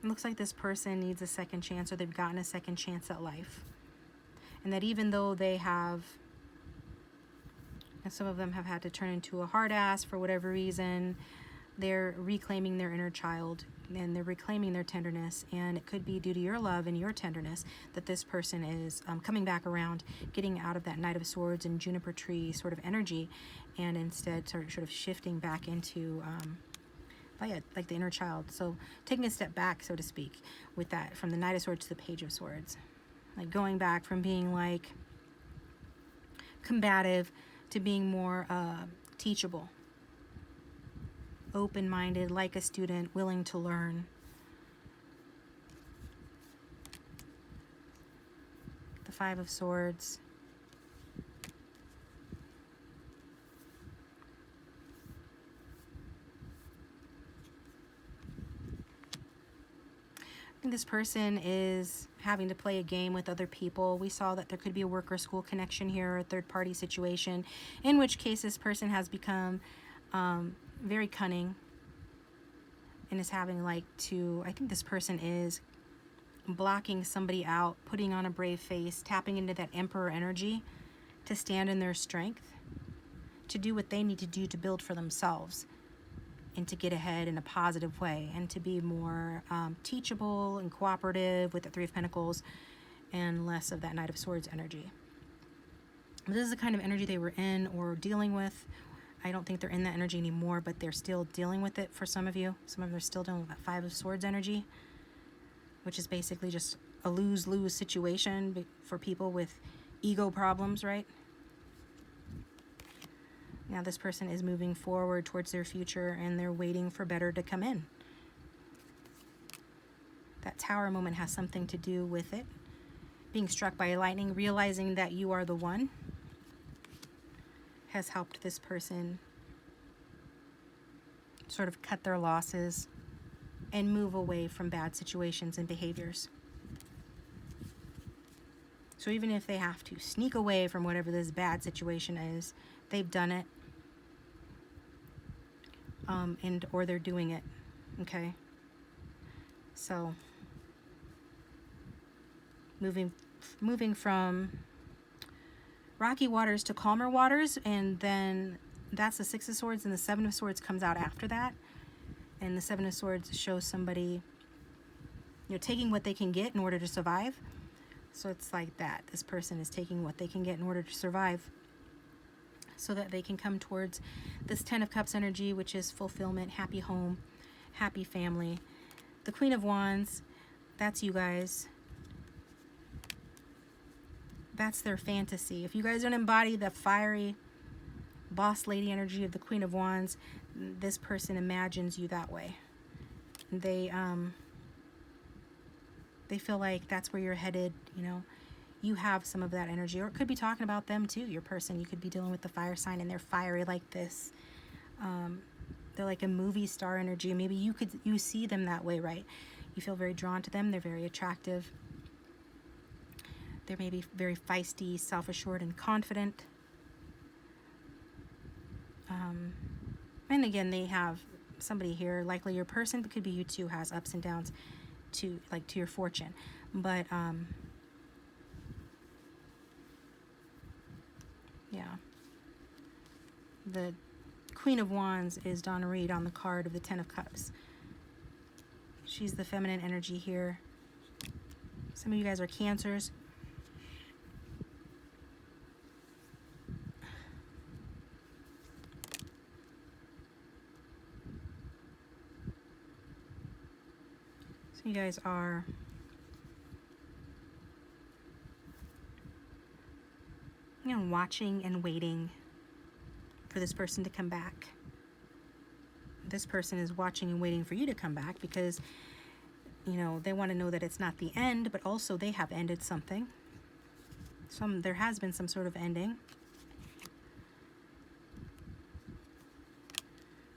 it looks like this person needs a second chance, or they've gotten a second chance at life. And that even though they have, and some of them have had to turn into a hard ass for whatever reason, they're reclaiming their inner child and they're reclaiming their tenderness. And it could be due to your love and your tenderness that this person is coming back around, getting out of that Knight of Swords and juniper tree sort of energy, and instead sort of shifting back into like the inner child. So taking a step back, so to speak, with that, from the Knight of Swords to the Page of Swords. Like going back from being like combative to being more teachable, open-minded, like a student, willing to learn. The Five of Swords. I think this person is having to play a game with other people. We saw that there could be a work or school connection here, or a third-party situation, in which case this person has become very cunning and is having I think this person is blocking somebody out, putting on a brave face, tapping into that Emperor energy to stand in their strength, to do what they need to do to build for themselves and to get ahead in a positive way, and to be more teachable and cooperative with the Three of Pentacles and less of that Knight of Swords energy. This is the kind of energy they were in or dealing with. I don't think they're in that energy anymore, but they're still dealing with it for some of you. Some of them are still dealing with that Five of Swords energy, which is basically just a lose-lose situation for people with ego problems, right? Now this person is moving forward towards their future, and they're waiting for better to come in. That Tower moment has something to do with it. Being struck by lightning, realizing that you are the one, has helped this person sort of cut their losses and move away from bad situations and behaviors. So even if they have to sneak away from whatever this bad situation is, they've done it. Or they're doing it, okay? So moving from rocky waters to calmer waters, and then that's the Six of Swords, and the Seven of Swords comes out after that. And the Seven of Swords shows somebody, taking what they can get in order to survive. So it's like that. This person is taking what they can get in order to survive, so that they can come towards this Ten of Cups energy, which is fulfillment, happy home, happy family. The Queen of Wands, that's you guys. That's their fantasy. If you guys don't embody the fiery boss lady energy of the Queen of Wands, this person imagines you that way. They feel like that's where you're headed, You have some of that energy, or it could be talking about them too, your person. You could be dealing with the fire sign, and they're fiery like this. They're like a movie star energy. Maybe you see them that way, right? You feel very drawn to them. They're very attractive. They may be very feisty, self-assured, and confident. And again, they have somebody here, likely your person, but could be you too, has ups and downs to your fortune. But yeah, the Queen of Wands is Donna Reed on the card of the Ten of Cups. She's the feminine energy here. Some of you guys are Cancers. So you guys are watching and waiting for this person to come back. This person is watching and waiting for you to come back because, they want to know that it's not the end, but also they have ended something. There has been some sort of ending.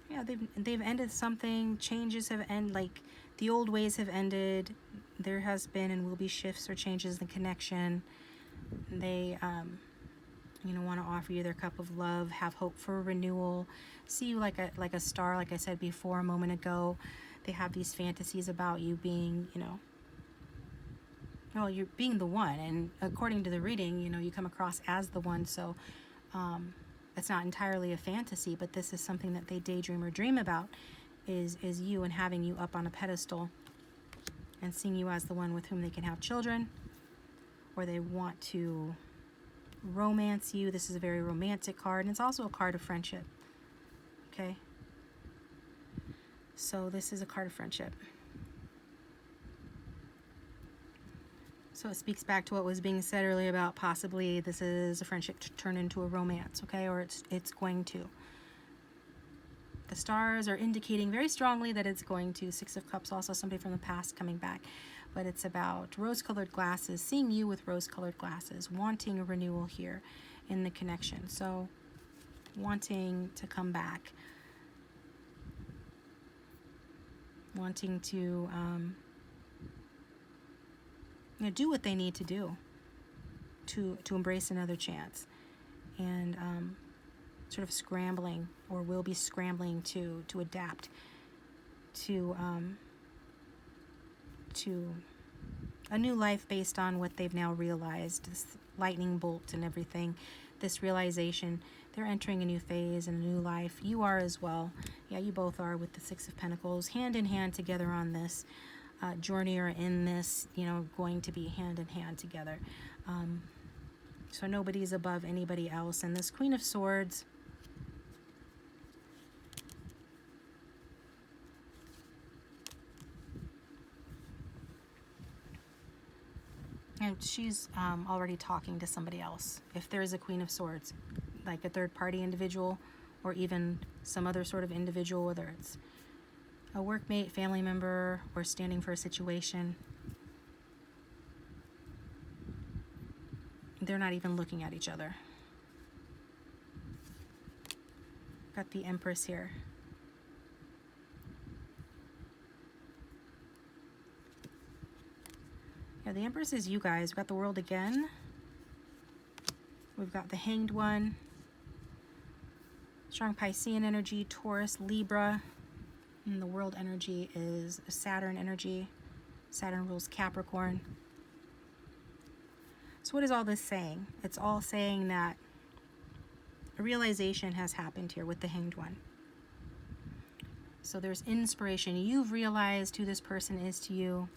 Yeah, they've ended something. Changes have ended, the old ways have ended. There has been and will be shifts or changes in connection. They want to offer you their cup of love, have hope for a renewal, see you like a star, like I said before a moment ago. They have these fantasies about you being, you're being the one, and according to the reading, you come across as the one. So it's not entirely a fantasy, but this is something that they daydream or dream about, is you, and having you up on a pedestal and seeing you as the one with whom they can have children, or they want to romance you. This is a very romantic card, and it's also a card of friendship. Okay, so this is a card of friendship. So it speaks back to what was being said earlier about possibly this is a friendship to turn into a romance, okay, or it's going to. The stars are indicating very strongly that it's going to. Six of Cups, also somebody from the past coming back. But it's about rose-colored glasses, seeing you with rose-colored glasses, wanting a renewal here in the connection. So wanting to come back, wanting to do what they need to do to embrace another chance, and sort of scrambling, or will be scrambling to adapt to a new life based on what they've now realized, this lightning bolt and everything, this realization. They're entering a new phase and a new life. You are as well. Yeah, you both are, with the Six of Pentacles, hand in hand together on this journey, or in this, going to be hand in hand together. So nobody's above anybody else. And this Queen of Swords, and she's already talking to somebody else. If there is a Queen of Swords, like a third-party individual, or even some other sort of individual, whether it's a workmate, family member, or standing for a situation, they're not even looking at each other. Got the Empress here. Yeah, the Empress is you guys. We've got the World again. We've got the Hanged One. Strong Piscean energy, Taurus, Libra. And the World energy is Saturn energy. Saturn rules Capricorn. So what is all this saying? It's all saying that a realization has happened here with the Hanged One. So there's inspiration. You've realized who this person is to you.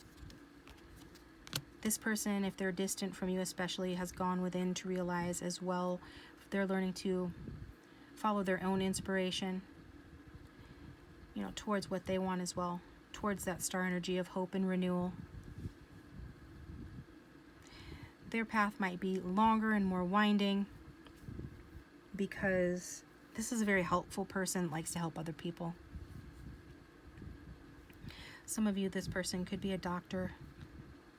This person, if they're distant from you especially, has gone within to realize as well. They're learning to follow their own inspiration, towards what they want as well, towards that star energy of hope and renewal. Their path might be longer and more winding, because this is a very helpful person, likes to help other people. Some of you, this person could be a doctor,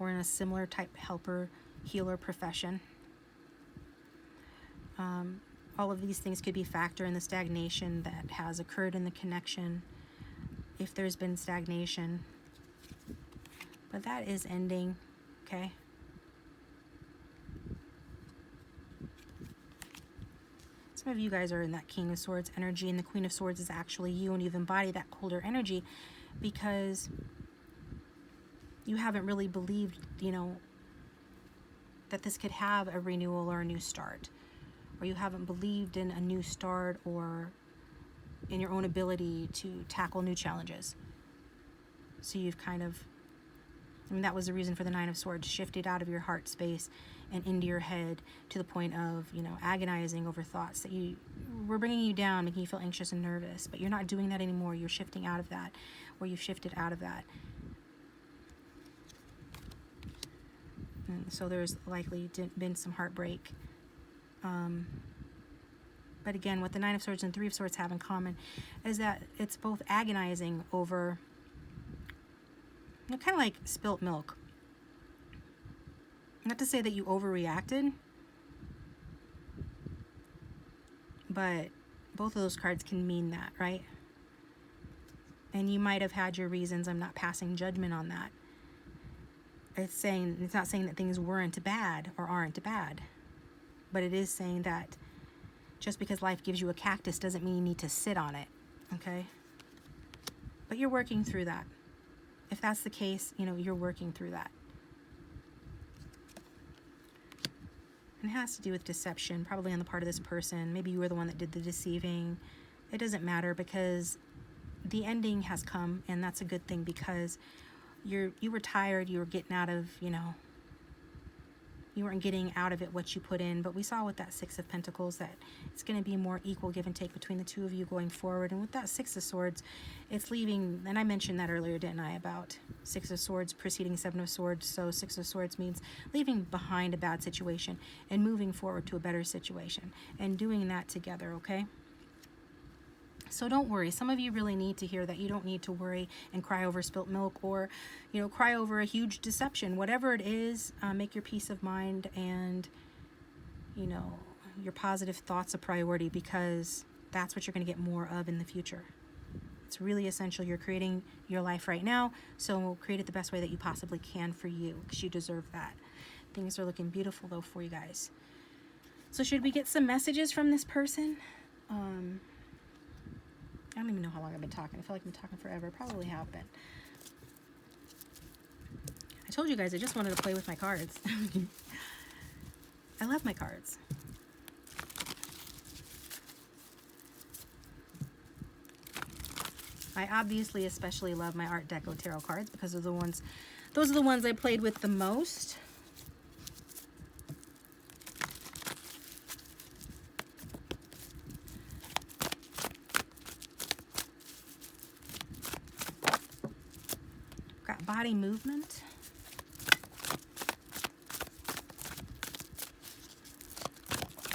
or in a similar type helper, healer profession. All of these things could be factor in the stagnation that has occurred in the connection, if there's been stagnation. But that is ending, okay? Some of you guys are in that King of Swords energy, and the Queen of Swords is actually you, and you've embodied that colder energy because you haven't really believed, you know, that this could have a renewal or a new start. Or you haven't believed in a new start or in your own ability to tackle new challenges. So you've kind of, I mean, that was the reason for the Nine of Swords, shifted out of your heart space and into your head to the point of, you know, agonizing over thoughts that you were bringing you down, making you feel anxious and nervous. But you're not doing that anymore. You're shifting out of that, or you've shifted out of that. And so there's likely been some heartbreak. But again, what the Nine of Swords and Three of Swords have in common is that it's both agonizing over, you know, kind of like spilt milk. Not to say that you overreacted, but both of those cards can mean that, right? And you might have had your reasons. I'm not passing judgment on that. It's not saying that things weren't bad or aren't bad, but it is saying that just because life gives you a cactus doesn't mean you need to sit on it, okay? But you're working through that. If that's the case, you know, you're working through that. And it has to do with deception, probably on the part of this person. Maybe you were the one that did the deceiving. It doesn't matter, because the ending has come, and that's a good thing, because you were tired, you were getting out of, you know, you weren't getting out of it what you put in. But we saw with that Six of Pentacles that it's going to be more equal give and take between the two of you going forward. And with that Six of Swords, it's leaving, and I mentioned that earlier, didn't I, about Six of Swords preceding Seven of Swords. So Six of Swords means leaving behind a bad situation and moving forward to a better situation, and doing that together, okay? So don't worry. Some of you really need to hear that you don't need to worry and cry over spilt milk, or, you know, cry over a huge deception. Whatever it is, make your peace of mind and, you know, your positive thoughts a priority, because that's what you're going to get more of in the future. It's really essential. You're creating your life right now, so create it the best way that you possibly can for you, because you deserve that. Things are looking beautiful, though, for you guys. So should we get some messages from this person? I don't even know how long I've been talking. I feel like I've been talking forever. Probably have been. I told you guys I just wanted to play with my cards. I love my cards. I obviously especially love my Art Deco tarot cards, because those are the ones I played with the most. Body movement.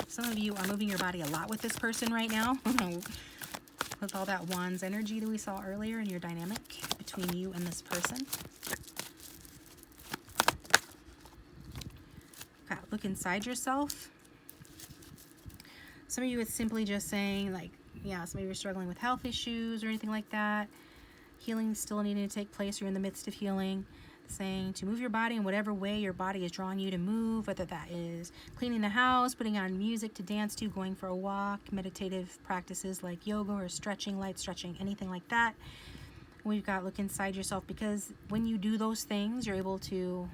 Some of you are moving your body a lot with this person right now. With all that Wands energy that we saw earlier in your dynamic between you and this person. Okay, look inside yourself. Some of you, it's simply just saying, like, yeah, some of you are struggling with health issues or anything like that. Healing still needing to take place. You're in the midst of healing. Saying to move your body in whatever way your body is drawing you to move, whether that is cleaning the house, putting on music to dance to, going for a walk, meditative practices like yoga or stretching, light stretching, anything like that. We've got look inside yourself, because when you do those things, you're able to,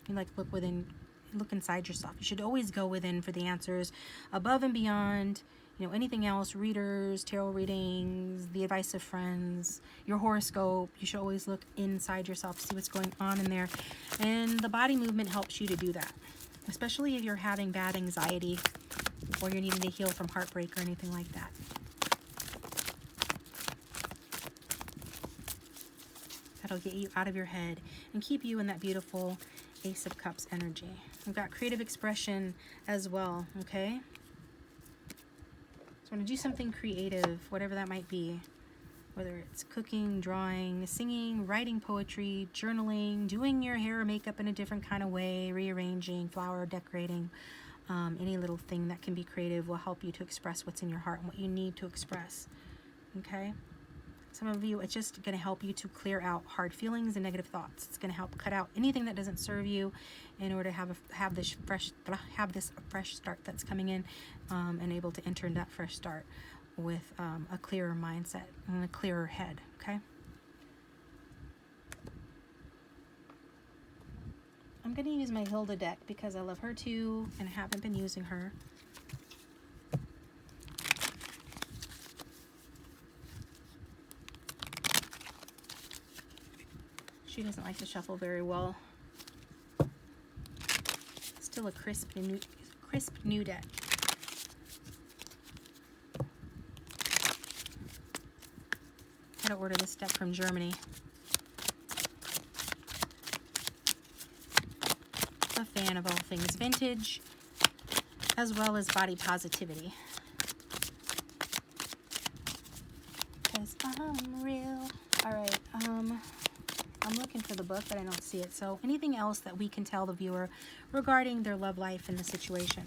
look inside yourself. You should always go within for the answers, above and beyond, you know, anything else, readers, tarot readings, the advice of friends, your horoscope. You should always look inside yourself, see what's going on in there. And the body movement helps you to do that, especially if you're having bad anxiety or you're needing to heal from heartbreak or anything like that. That'll get you out of your head and keep you in that beautiful Ace of Cups energy. We've got creative expression as well, okay? So I'm going to do something creative, whatever that might be. Whether it's cooking, drawing, singing, writing poetry, journaling, doing your hair or makeup in a different kind of way, rearranging, flower decorating, any little thing that can be creative will help you to express what's in your heart and what you need to express, okay? Some of you, it's just going to help you to clear out hard feelings and negative thoughts. It's going to help cut out anything that doesn't serve you in order to have this fresh start that's coming in, and able to enter that fresh start with a clearer mindset and a clearer head. Okay. I'm going to use my Hilda deck because I love her too, and I haven't been using her. She doesn't like to shuffle very well. Still a crisp new deck. Had to order this deck from Germany. A fan of all things vintage, as well as body positivity. Because I'm real. All right. I'm looking for the book, but I don't see it. So anything else that we can tell the viewer regarding their love life and the situation?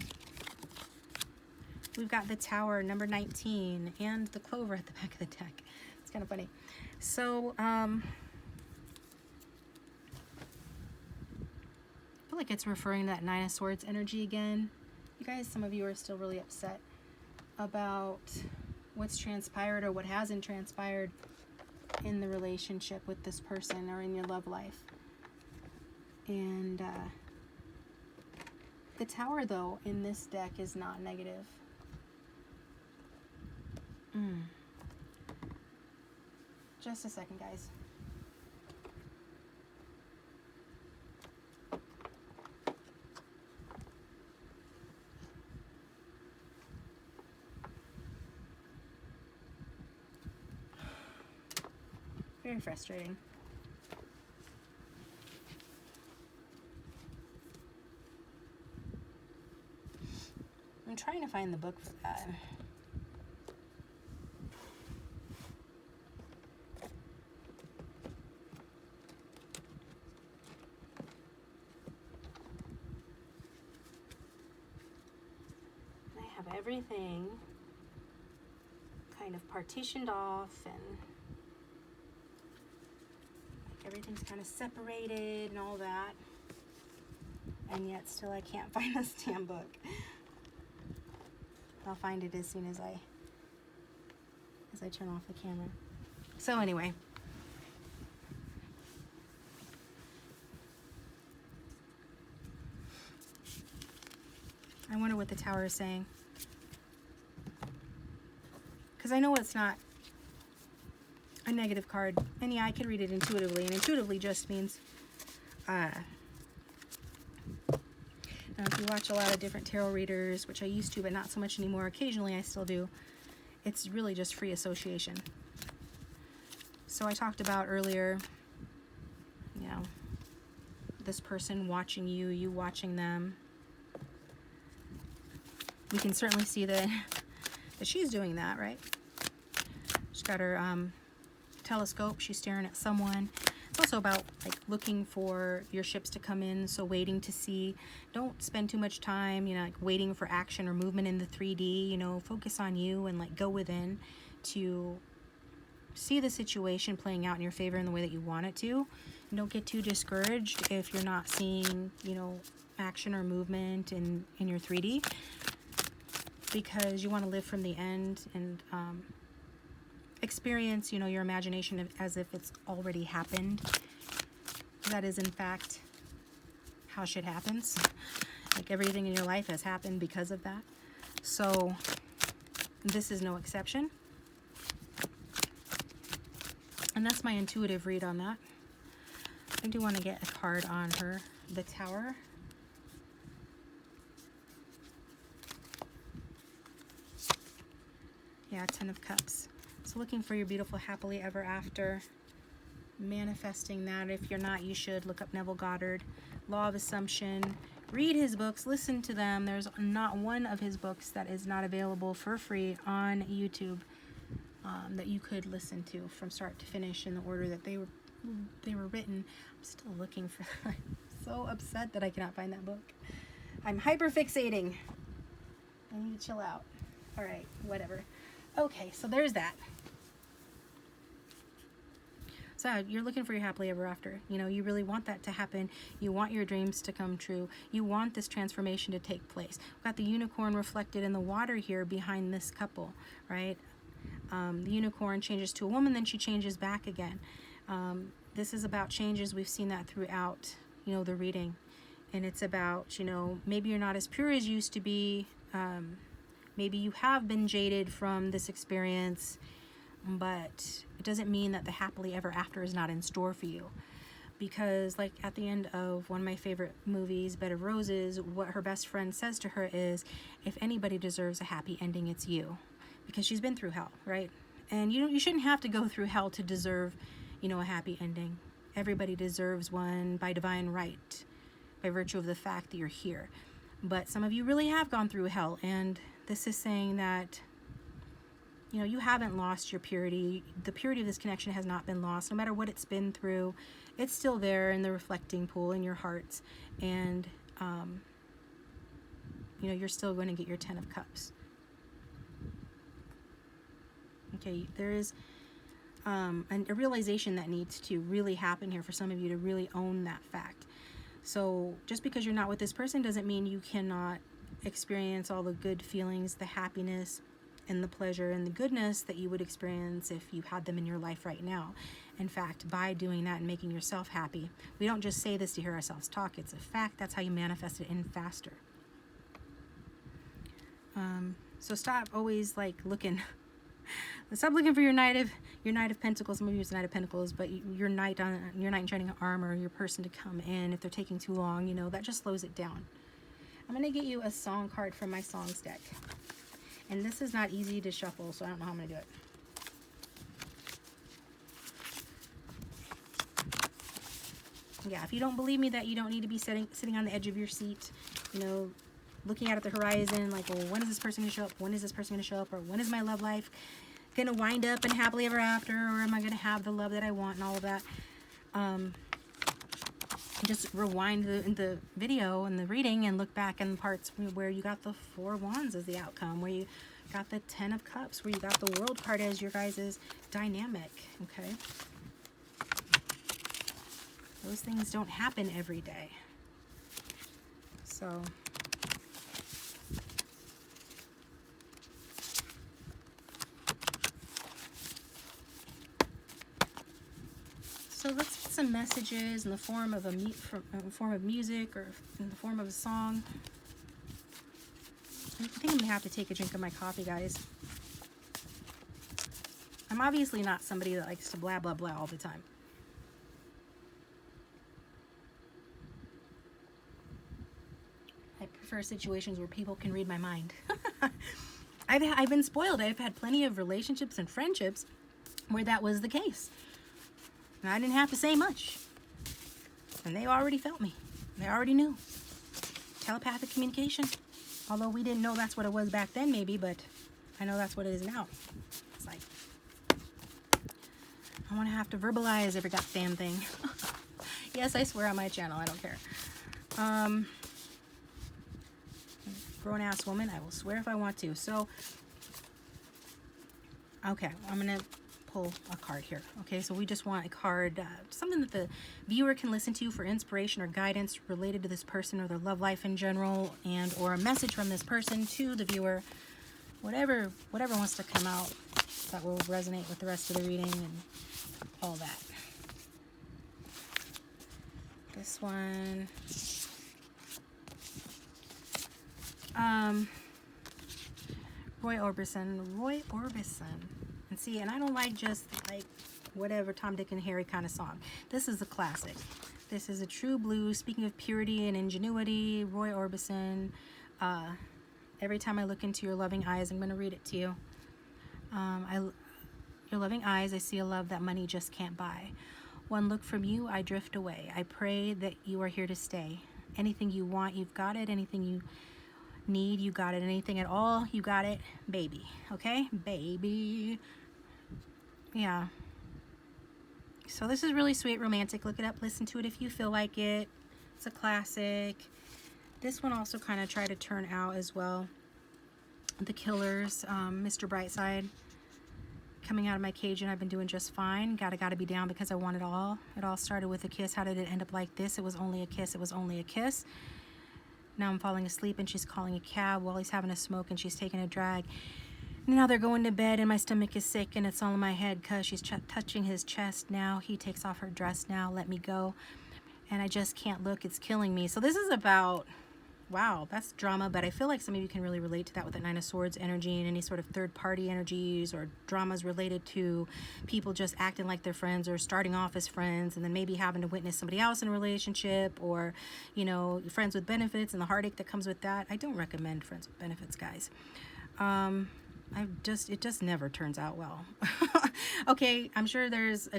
We've got the Tower, number 19, and the Clover at the back of the deck. It's kind of funny. So, I feel like it's referring to that Nine of Swords energy again. You guys, some of you are still really upset about what's transpired or what hasn't transpired in the relationship with this person or in your love life. And the Tower, though, in this deck is not negative. Just a second, guys. Very frustrating. I'm trying to find the book for that. I have everything kind of partitioned off, and everything's kind of separated and all that, and yet still I can't find this damn book. I'll find it as soon as I turn off the camera. So anyway, I wonder what the Tower is saying, because I know it's not a negative card, and yeah, I can read it intuitively, and intuitively just means if you watch a lot of different tarot readers, which I used to, but not so much anymore, occasionally I still do, it's really just free association. So I talked about earlier, you know, this person watching you, you watching them. We can certainly see that she's doing that, right? She's got her telescope, she's staring at someone. It's also about like looking for your ships to come in, so waiting to see. Don't spend too much time, you know, like waiting for action or movement in the 3D. You know, focus on you and like go within to see the situation playing out in your favor in the way that you want it to. And don't get too discouraged if you're not seeing, you know, action or movement in your 3D, because you want to live from the end and experience, you know, your imagination as if it's already happened. That is, in fact, how shit happens. Like everything in your life has happened because of that. So this is no exception. And that's my intuitive read on that. I do want to get a card on her, the Tower. Yeah, Ten of Cups. So looking for your beautiful happily ever after. Manifesting that. If you're not, you should look up Neville Goddard. Law of Assumption. Read his books. Listen to them. There's not one of his books that is not available for free on YouTube that you could listen to from start to finish in the order that they were written. I'm still looking for that. I'm so upset that I cannot find that book. I'm hyper fixating. I need to chill out. All right, whatever. Okay, so there's that. So you're looking for your happily ever after. You know, you really want that to happen. You want your dreams to come true. You want this transformation to take place. We've got the unicorn reflected in the water here behind this couple, right? The unicorn changes to a woman, then she changes back again. This is about changes. We've seen that throughout, you know, the reading. And it's about, you know, maybe you're not as pure as you used to be. Maybe you have been jaded from this experience, but it doesn't mean that the happily ever after is not in store for you. Because like at the end of one of my favorite movies, Bed of Roses, what her best friend says to her is, if anybody deserves a happy ending, it's you. Because she's been through hell, right? And you shouldn't have to go through hell to deserve, you know, a happy ending. Everybody deserves one by divine right, by virtue of the fact that you're here. But some of you really have gone through hell, and this is saying that, you know, you haven't lost your purity. The purity of this connection has not been lost. No matter what it's been through, it's still there in the reflecting pool in your hearts. And, you know, you're still going to get your 10 of Cups. Okay, there is a realization that needs to really happen here for some of you to really own that fact. So just because you're not with this person doesn't mean you cannot experience all the good feelings, the happiness, and the pleasure and the goodness that you would experience if you had them in your life right now. In fact, by doing that and making yourself happy, we don't just say this to hear ourselves talk. It's a fact. That's how you manifest it in faster. So stop always like looking. Stop looking for your Knight of Pentacles. Some of you use the Knight of Pentacles, but your Knight in Shining Armor, your person to come in. If they're taking too long, you know, that just slows it down. I'm going to get you a song card from my songs deck. And this is not easy to shuffle, so I don't know how I'm going to do it. Yeah, if you don't believe me that you don't need to be sitting on the edge of your seat, you know, looking out at the horizon, like, well, when is this person going to show up? When is this person going to show up? Or when is my love life going to wind up and happily ever after? Or am I going to have the love that I want and all of that? Just rewind the video and the reading and look back in the parts where you got the 4 Wands as the outcome, where you got the 10 of Cups, where you got the World card as your guys' dynamic, okay? Those things don't happen every day. So let's get some messages in the form of music or in the form of a song. I think I'm gonna have to take a drink of my coffee, guys. I'm obviously not somebody that likes to blah blah blah all the time. I prefer situations where people can read my mind. I've been spoiled. I've had plenty of relationships and friendships where that was the case. And I didn't have to say much. And they already felt me. They already knew. Telepathic communication. Although we didn't know that's what it was back then, maybe, but I know that's what it is now. It's like, I want to have to verbalize every goddamn thing. Yes, I swear on my channel. I don't care. Grown-ass woman. I will swear if I want to. So, okay, I'm going to pull a card here. Okay, so we just want a card, something that the viewer can listen to for inspiration or guidance related to this person or their love life in general, and or a message from this person to the viewer. Whatever wants to come out that will resonate with the rest of the reading and all that. This one. Roy Orbison. And see, and I don't like just like whatever Tom, Dick, and Harry kind of song. This is a classic. This is a true blue. Speaking of purity and ingenuity, Roy Orbison. Every time I look into your loving eyes, I'm going to read it to you. Your loving eyes, I see a love that money just can't buy. One look from you, I drift away. I pray that you are here to stay. Anything you want, you've got it. Anything you need, you got it. Anything at all, you got it, baby. Okay, baby. Yeah. So this is really sweet, romantic. Look it up, listen to it if you feel like it. It's a classic. This one also kind of tried to turn out as well. The Killers, Mr. Brightside. coming out of my cage and I've been doing just fine. Gotta be down because I want it all. It all started with a kiss. How did it end up like this? It was only a kiss. It was only a kiss. Now I'm falling asleep and she's calling a cab while he's having a smoke and she's taking a drag. Now they're going to bed and my stomach is sick and it's all in my head because she's touching his chest now. He takes off her dress now. Let me go. And I just can't look. It's killing me. So this is about... Wow, that's drama, but I feel like some of you can really relate to that with the Nine of Swords energy and any sort of third-party energies or dramas related to people just acting like they're friends or starting off as friends and then maybe having to witness somebody else in a relationship or, you know, friends with benefits and the heartache that comes with that. I don't recommend friends with benefits, guys. It just never turns out well. Okay, I'm sure there's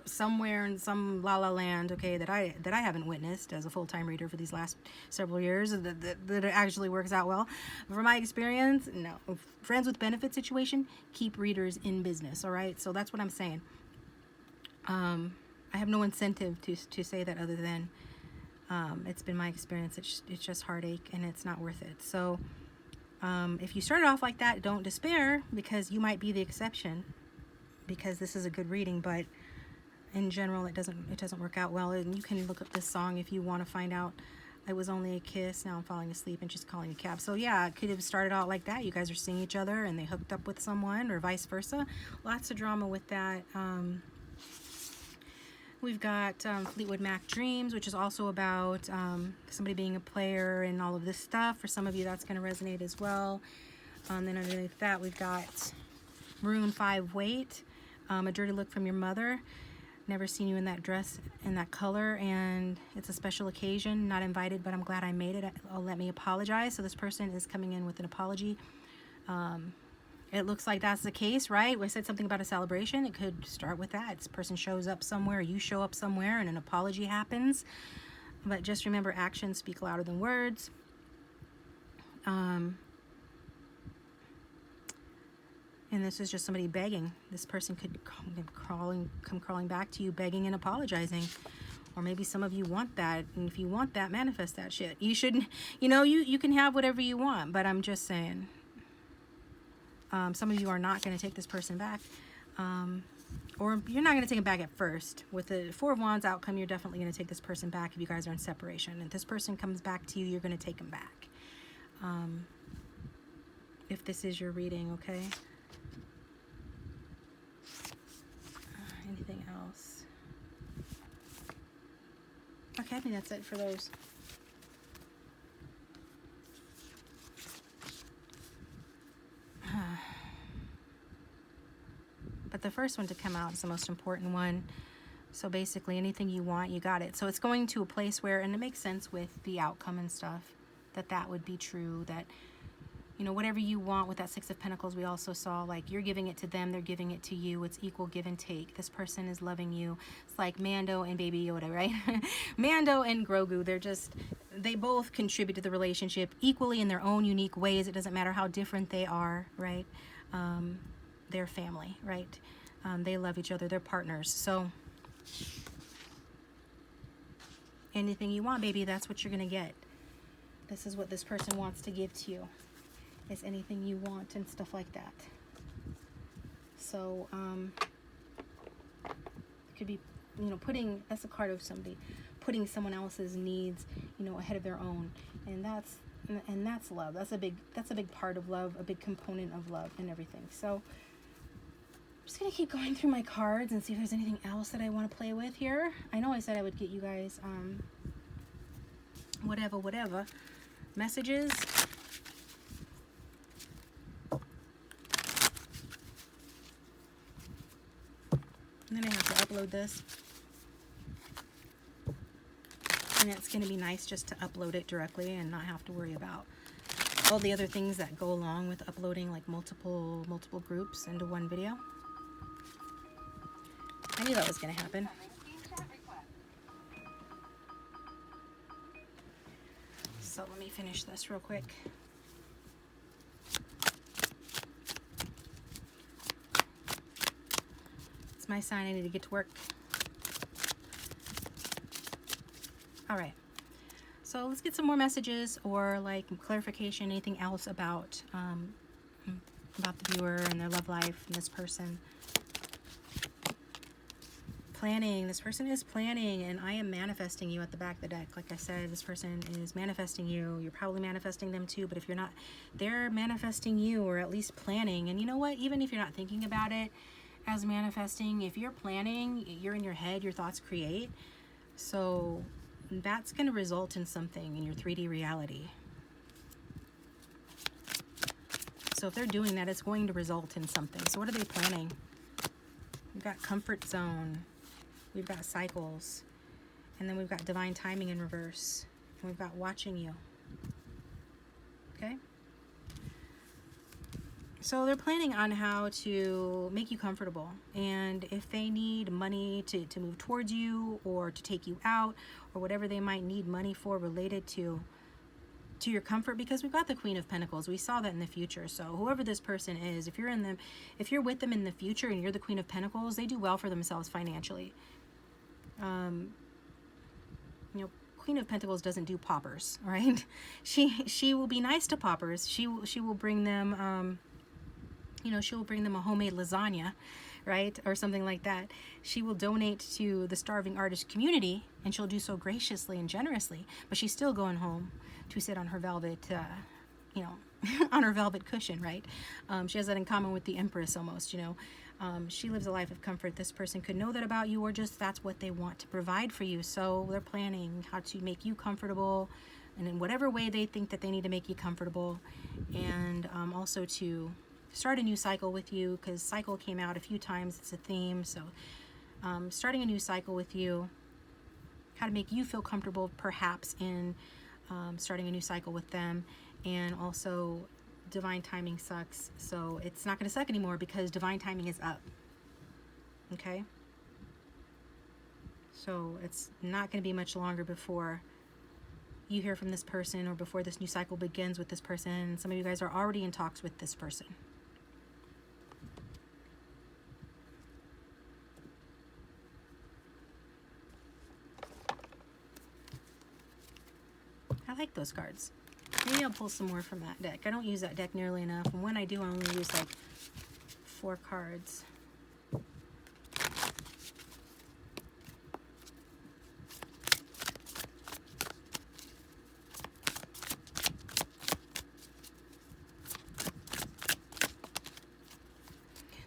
somewhere in some la land, okay, that I haven't witnessed as a full-time reader for these last several years that it actually works out well. From my experience, no. Friends with benefit situation, keep readers in business, all right? So that's what I'm saying. I have no incentive to say that other than it's been my experience. It's just heartache and it's not worth it. So if you started off like that, don't despair because you might be the exception because this is a good reading, but in general it doesn't work out well. And you can look up this song if you want to find out. It was only a kiss, now I'm falling asleep and she's calling a cab. So yeah, it could have started out like that. You guys are seeing each other and they hooked up with someone or vice versa. Lots of drama with that. We've got Fleetwood Mac Dreams, which is also about somebody being a player and all of this stuff. For some of you, that's going to resonate as well. Then underneath that, we've got Maroon 5 Wait, a dirty look from your mother. Never seen you in that dress, in that color, and it's a special occasion. Not invited, but I'm glad I made it. Let me apologize. So this person is coming in with an apology. It looks like that's the case, right? We said something about a celebration. It could start with that. This person shows up somewhere, you show up somewhere, and an apology happens. But just remember, actions speak louder than words. And this is just somebody begging. This person could come crawling back to you, begging and apologizing. Or maybe some of you want that. And if you want that, manifest that shit. You shouldn't, you know, you can have whatever you want, but I'm just saying. Some of you are not going to take this person back. Or you're not going to take him back at first. With the Four of Wands outcome, you're definitely going to take this person back if you guys are in separation. And if this person comes back to you, you're going to take him back. If this is your reading, okay? Anything else? Okay, I think that's it for those. But the first one to come out is the most important one. So basically anything you want, you got it. So it's going to a place where, and it makes sense with the outcome and stuff, that would be true, that, you know, whatever you want with that Six of Pentacles, we also saw, like, you're giving it to them, they're giving it to you. It's equal give and take. This person is loving you. It's like Mando and Baby Yoda, right? Mando and Grogu, they both contribute to the relationship equally in their own unique ways. It doesn't matter how different they are, right? They're family, right? They love each other. They're partners. So anything you want, baby, that's what you're going to get. This is what this person wants to give to you. Is anything you want and stuff like that. So it could be, you know, that's a card of somebody putting someone else's needs, you know, ahead of their own, and that's love. That's a big part of love, a big component of love and everything. So I'm just gonna keep going through my cards and see if there's anything else that I want to play with here. I know I said I would get you guys whatever messages. And then I have to upload this. And it's going to be nice just to upload it directly and not have to worry about all the other things that go along with uploading, like multiple groups into one video. I knew that was going to happen. So let me finish this real quick. My sign. I need to get to work. All right, so let's get some more messages or like clarification, anything else about the viewer and their love life and this person. planning. This person is planning, and I am manifesting you at the back of the deck. Like I said, this person is manifesting you. You're probably manifesting them too, but if you're not, they're manifesting you, or at least planning. And you know what? Even if you're not thinking about it as manifesting, if you're planning, you're in your head, your thoughts create. So that's going to result in something in your 3D reality. So if they're doing that, it's going to result in something. So what are they planning? We've got comfort zone, we've got cycles, and then we've got divine timing in reverse, and we've got watching you. Okay? So they're planning on how to make you comfortable, and if they need money to move towards you, or to take you out, or whatever they might need money for related to your comfort, because we've got the Queen of Pentacles. We saw that in the future. So whoever this person is, if you're with them in the future and you're the Queen of Pentacles, they do well for themselves financially. You know, Queen of Pentacles doesn't do paupers, right? She will be nice to paupers. She will bring them you know, she will bring them a homemade lasagna, right? Or something like that. She will donate to the starving artist community, and she'll do so graciously and generously, but she's still going home to sit on her velvet, you know, on her velvet cushion, right? She has that in common with the Empress almost, you know. She lives a life of comfort. This person could know that about you, or just that's what they want to provide for you. So they're planning how to make you comfortable, and in whatever way they think that they need to make you comfortable, and also to start a new cycle with you, because cycle came out a few times. It's a theme. So starting a new cycle with you, how to make you feel comfortable perhaps in starting a new cycle with them. And also divine timing sucks, so it's not going to suck anymore because divine timing is up. Okay, so it's not going to be much longer before you hear from this person, or before this new cycle begins with this person. Some of you guys are already in talks with this person. I like those cards. Maybe I'll pull some more from that deck. I don't use that deck nearly enough, and when I do, I only use like 4 cards.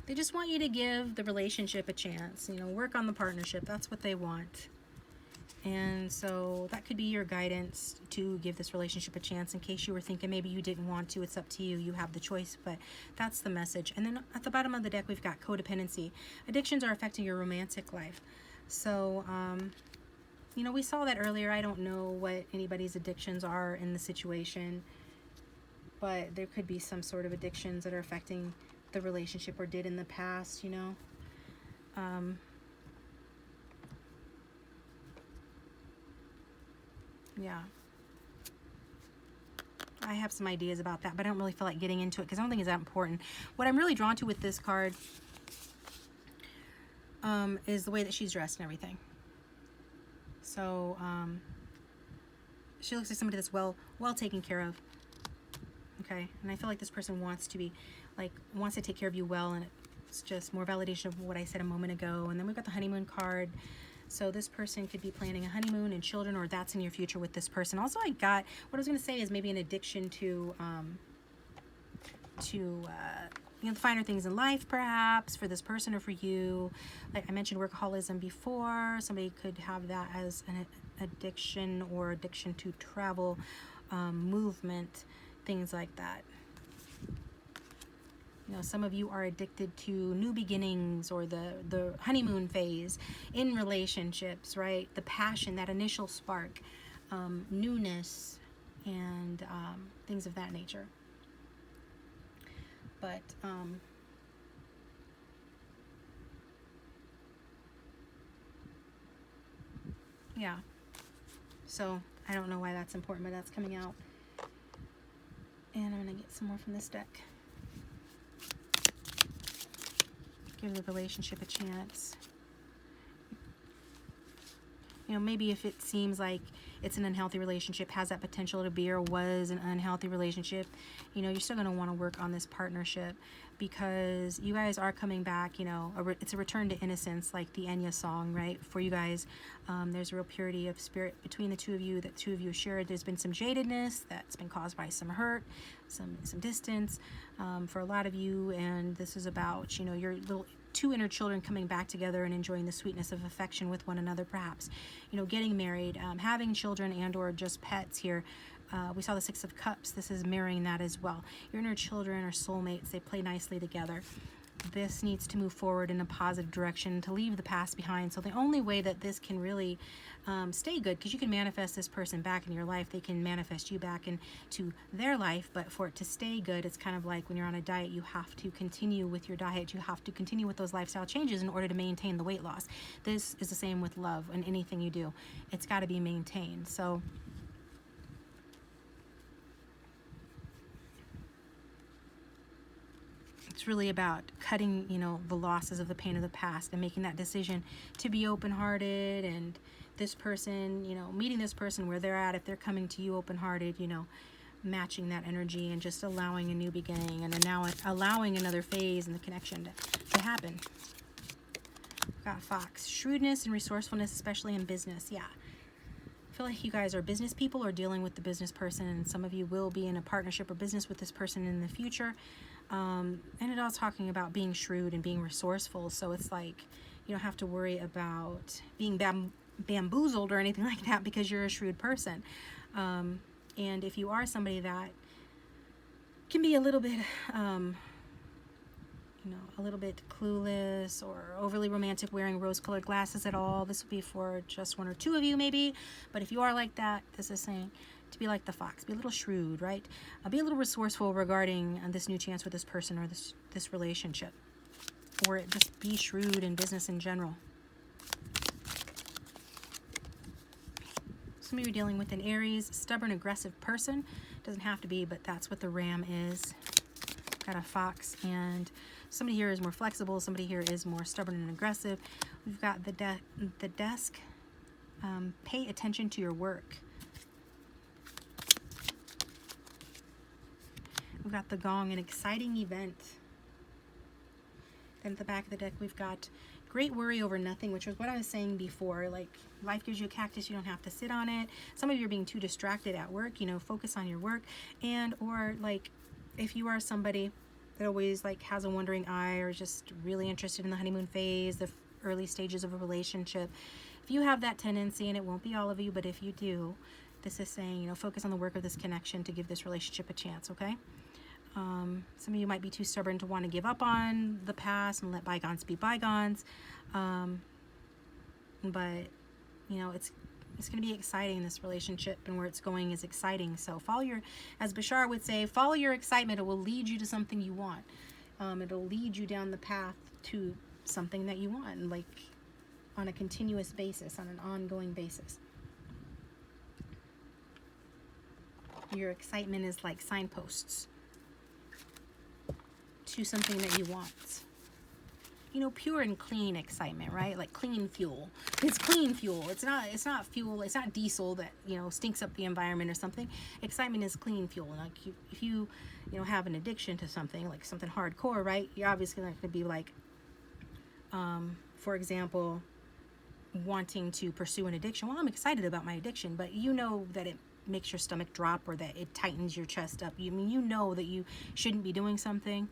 They just want you to give the relationship a chance, you know, work on the partnership. That's what they want. And so that could be your guidance to give this relationship a chance, in case you were thinking maybe you didn't want to. It's up to you. You have the choice, but that's the message. And then at the bottom of the deck, we've got codependency. Addictions are affecting your romantic life. So, you know, we saw that earlier. I don't know what anybody's addictions are in the situation, but there could be some sort of addictions that are affecting the relationship, or did in the past, you know. Yeah. I have some ideas about that, but I don't really feel like getting into it because I don't think it's that important. What I'm really drawn to with this card is the way that she's dressed and everything. So she looks like somebody that's well taken care of. Okay, and I feel like this person wants to take care of you well, and it's just more validation of what I said a moment ago. And then we've got the honeymoon card. So this person could be planning a honeymoon and children, or that's in your future with this person. Also, what I was going to say is maybe an addiction to you know, the finer things in life, perhaps, for this person or for you. Like I mentioned workaholism before. Somebody could have that as an addiction, or addiction to travel, movement, things like that. You know, some of you are addicted to new beginnings, or the honeymoon phase in relationships, right? The passion, that initial spark, newness, and things of that nature. But yeah. So I don't know why that's important, but that's coming out. And I'm going to get some more from this deck. Give the relationship a chance. You know, maybe if it seems like it's an unhealthy relationship, has that potential to be or was an unhealthy relationship, you know, you're still going to want to work on this partnership, because you guys are coming back, you know, it's a return to innocence, like the Enya song, right? For you guys, there's a real purity of spirit between the two of you, that two of you shared. There's been some jadedness that's been caused by some hurt, some distance for a lot of you, and this is about, you know, your little two inner children coming back together and enjoying the sweetness of affection with one another, perhaps, you know, getting married, having children, and or just pets here. We saw the Six of Cups. This is mirroring that as well. Your inner children are soulmates. They play nicely together. This needs to move forward in a positive direction, to leave the past behind. So the only way that this can really stay good, because you can manifest this person back in your life, they can manifest you back into their life, but for it to stay good, it's kind of like when you're on a diet, you have to continue with your diet, you have to continue with those lifestyle changes in order to maintain the weight loss. This is the same with love and anything you do. It's got to be maintained. So it's really about cutting, you know, the losses of the pain of the past and making that decision to be open-hearted, and this person, you know, meeting this person where they're at, if they're coming to you open-hearted, you know, matching that energy and just allowing a new beginning, and then now allowing another phase in the connection to happen. Got Fox. Shrewdness and resourcefulness, especially in business. Yeah. I feel like you guys are business people or dealing with the business person, and some of you will be in a partnership or business with this person in the future. And it all talking about being shrewd and being resourceful. So it's like you don't have to worry about being bamboozled or anything like that, because you're a shrewd person. And if you are somebody that can be a little bit, you know, a little bit clueless or overly romantic, wearing rose-colored glasses at all, this will be for just one or two of you maybe. But if you are like that, this is saying to be like the fox, be a little shrewd, right? Be a little resourceful regarding this new chance with this person or this relationship, or just be shrewd in business in general. Some of you are dealing with an Aries, stubborn, aggressive person. Doesn't have to be, but that's what the ram is. Got a fox, and somebody here is more flexible, somebody here is more stubborn and aggressive. We've got the desk. Pay attention to your work. We've got the gong, an exciting event. Then at the back of the deck, we've got great worry over nothing, which was what I was saying before. Like, life gives you a cactus, you don't have to sit on it. Some of you are being too distracted at work, you know, focus on your work. And, or like, if you are somebody that always like has a wandering eye, or just really interested in the honeymoon phase, the early stages of a relationship, if you have that tendency, and it won't be all of you, but if you do, this is saying, you know, focus on the work of this connection to give this relationship a chance, okay? Some of you might be too stubborn to want to give up on the past and let bygones be bygones. But, you know, it's going to be exciting, this relationship, and where it's going is exciting. So follow your, as Bashar would say, follow your excitement. It will lead you to something you want. It'll lead you down the path to something that you want, like on a continuous basis, on an ongoing basis. Your excitement is like signposts to something that you want. You know, pure and clean excitement, right? Like clean fuel. It's clean fuel. It's not fuel. It's not diesel that, you know, stinks up the environment or something. Excitement is clean fuel. Like if you know, have an addiction to something, like something hardcore, right? You're obviously not going to be like, for example, wanting to pursue an addiction. Well, I'm excited about my addiction, but you know that it makes your stomach drop, or that it tightens your chest up. You know that you shouldn't be doing something.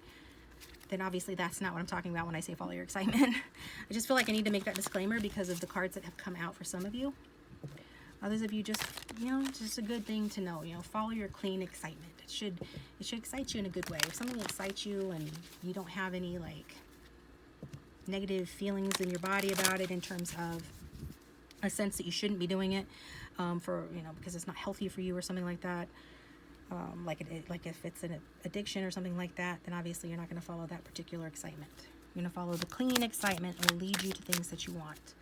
Then obviously that's not what I'm talking about when I say follow your excitement. I just feel like I need to make that disclaimer because of the cards that have come out for some of you. Others of you, just, you know, just a good thing to know, you know, follow your clean excitement. It should excite you in a good way. If something excites you and you don't have any like negative feelings in your body about it, in terms of a sense that you shouldn't be doing it, for, you know, because it's not healthy for you or something like that, like if it's an addiction or something like that, then obviously you're not going to follow that particular excitement. You're going to follow the clean excitement, and will lead you to things that you want.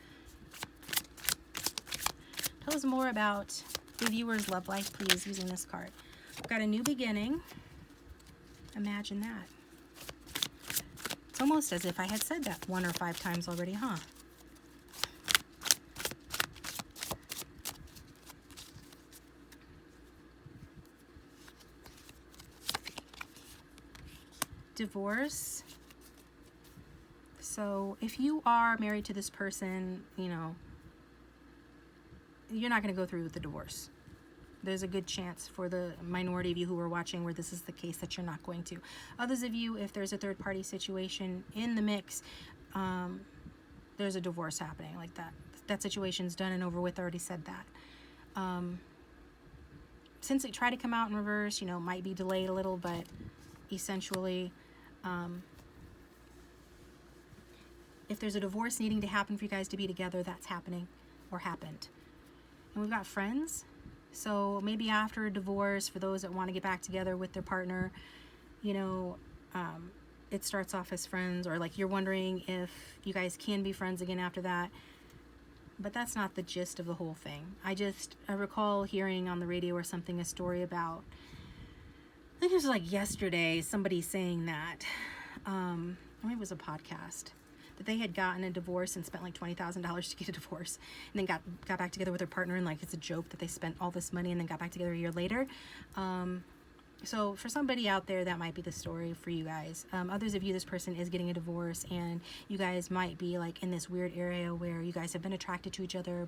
Tell us more about the viewer's love life, please, using this card. We've got a new beginning. Imagine that. It's almost as if I had said that 1 or 5 times already, huh? Divorce. So if you are married to this person, you know, you're not going to go through with the divorce. There's a good chance for the minority of you who are watching where this is the case that you're not going to. Others of you, if there's a third party situation in the mix, there's a divorce happening like that. That situation's done and over with. I already said that. Since it tried to come out in reverse, you know, might be delayed a little, but essentially, if there's a divorce needing to happen for you guys to be together, that's happening or happened. And we've got friends. So maybe after a divorce, for those that want to get back together with their partner, you know, it starts off as friends, or like you're wondering if you guys can be friends again after that. But that's not the gist of the whole thing. I recall hearing on the radio or something a story about, I think it was like yesterday, somebody saying that, maybe it was a podcast, that they had gotten a divorce and spent like $20,000 to get a divorce, and then got back together with their partner, and like it's a joke that they spent all this money and then got back together a year later. So for somebody out there, that might be the story for you guys. Others of you, this person is getting a divorce, and you guys might be like in this weird area where you guys have been attracted to each other,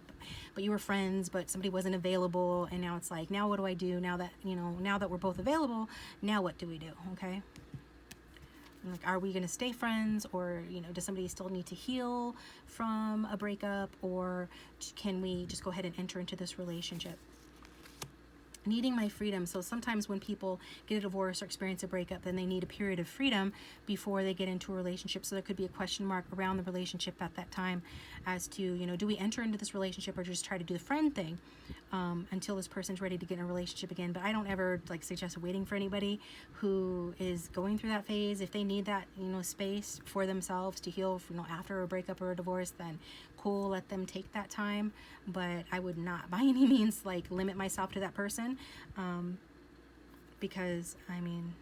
but you were friends, but somebody wasn't available, and now it's like, now what do I do now that, you know, now that we're both available, now what do we do? Okay. Like, are we going to stay friends, or, you know, does somebody still need to heal from a breakup, or can we just go ahead and enter into this relationship? Needing my freedom. So sometimes when people get a divorce or experience a breakup, then they need a period of freedom before they get into a relationship. So there could be a question mark around the relationship at that time as to, you know, do we enter into this relationship or just try to do the friend thing until this person's ready to get in a relationship again. But I don't ever like suggest waiting for anybody who is going through that phase. If they need that, you know, space for themselves to heal, you know, after a breakup or a divorce, then cool, let them take that time. But I would not by any means like limit myself to that person, because I mean,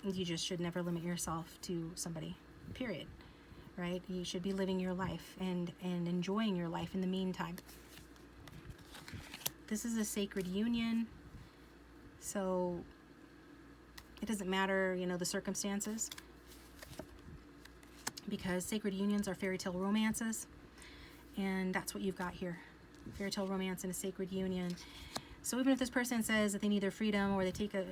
you just should never limit yourself to somebody, period. Right? You should be living your life and enjoying your life in the meantime. This is a sacred union, so it doesn't matter, you know, the circumstances, because sacred unions are fairy tale romances, and that's what you've got here. Fairy tale romance and a sacred union. So even if this person says that they need their freedom, or they take a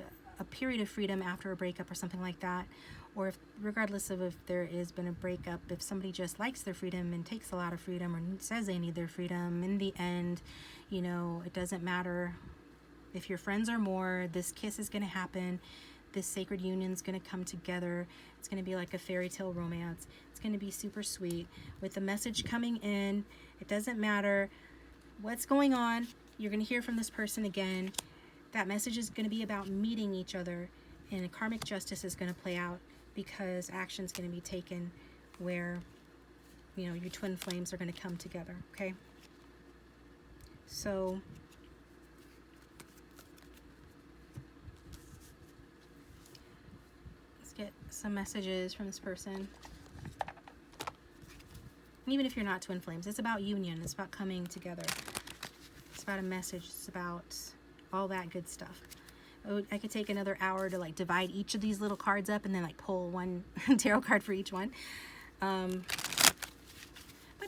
period of freedom after a breakup or something like that, or if, regardless of if there has been a breakup, if somebody just likes their freedom and takes a lot of freedom, or says they need their freedom, in the end, you know, it doesn't matter if your friends are more, this kiss is going to happen. This sacred union is going to come together. It's going to be like a fairy tale romance. It's going to be super sweet with the message coming in. It doesn't matter what's going on. You're going to hear from this person again. That message is going to be about meeting each other, and a karmic justice is going to play out, because action is going to be taken where, you know, your twin flames are going to come together. Okay. So get some messages from this person. Even if you're not twin flames, it's about union. It's about coming together. It's about a message. It's about all that good stuff. I could take another hour to like divide each of these little cards up and then like pull one tarot card for each one. But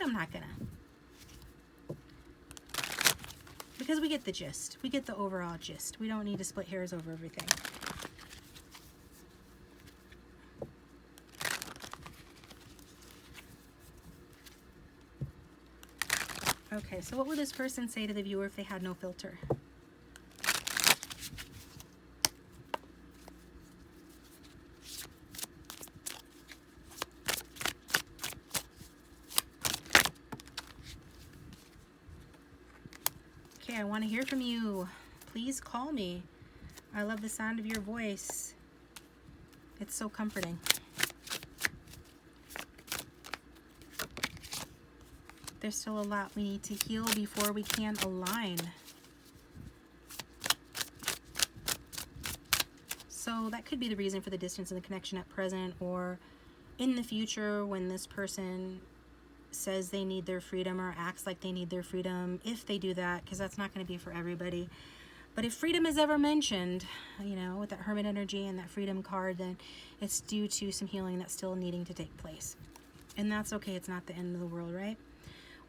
I'm not gonna. Because we get the gist. We get the overall gist. We don't need to split hairs over everything. Okay, so what would this person say to the viewer if they had no filter? Okay, I want to hear from you. Please call me. I love the sound of your voice. It's so comforting. There's still a lot we need to heal before we can align. So that could be the reason for the distance in the connection at present, or in the future when this person says they need their freedom or acts like they need their freedom, if they do that, because that's not going to be for everybody. But if freedom is ever mentioned, you know, with that Hermit energy and that freedom card, then it's due to some healing that's still needing to take place. And that's okay. It's not the end of the world, right?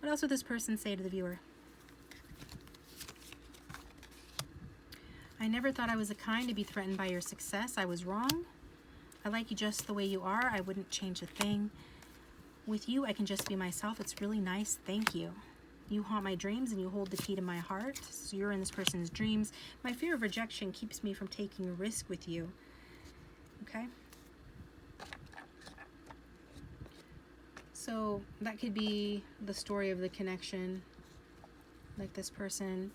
What else would this person say to the viewer? I never thought I was the kind to be threatened by your success. I was wrong. I like you just the way you are. I wouldn't change a thing. With you, I can just be myself. It's really nice. Thank you. You haunt my dreams and you hold the key to my heart. So you're in this person's dreams. My fear of rejection keeps me from taking a risk with you. Okay? So that could be the story of the connection. Like this person,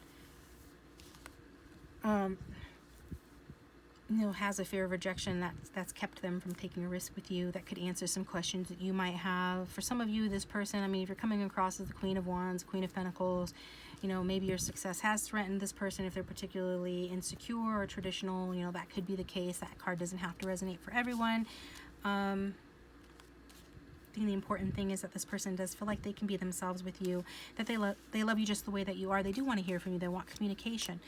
you know, has a fear of rejection that's kept them from taking a risk with you. That could answer some questions that you might have. For some of you, this person, I mean, if you're coming across as the Queen of Wands, Queen of Pentacles, you know, maybe your success has threatened this person. If they're particularly insecure or traditional, you know, that could be the case. That card doesn't have to resonate for everyone. I think the important thing is that this person does feel like they can be themselves with you, that they love you just the way that you are. They do want to hear from you. They want communication.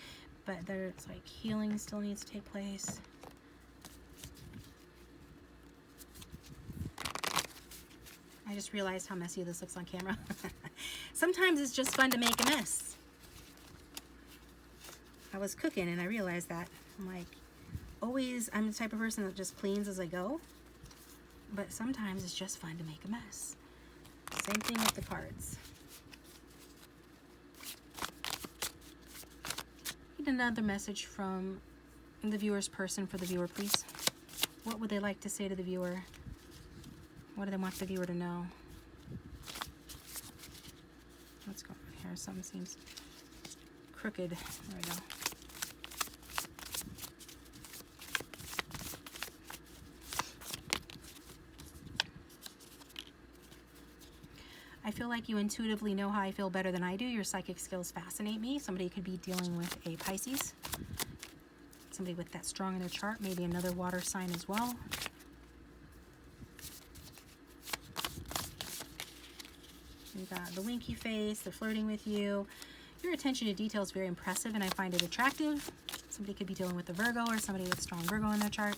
But there's like healing still needs to take place. I just realized how messy this looks on camera. Sometimes it's just fun to make a mess. I was cooking and I realized that. I'm like, always, I'm the type of person that just cleans as I go. But sometimes it's just fun to make a mess. Same thing with the cards. Another message from the viewer's person for the viewer, please. What would they like to say to the viewer? What do they want the viewer to know? What's going on here? Something seems crooked. There we go. I feel like you intuitively know how I feel better than I do. Your psychic skills fascinate me. Somebody could be dealing with a Pisces. Somebody with that strong in their chart. Maybe another water sign as well. You got the winky face. They're flirting with you. Your attention to detail is very impressive and I find it attractive. Somebody could be dealing with a Virgo or somebody with strong Virgo in their chart.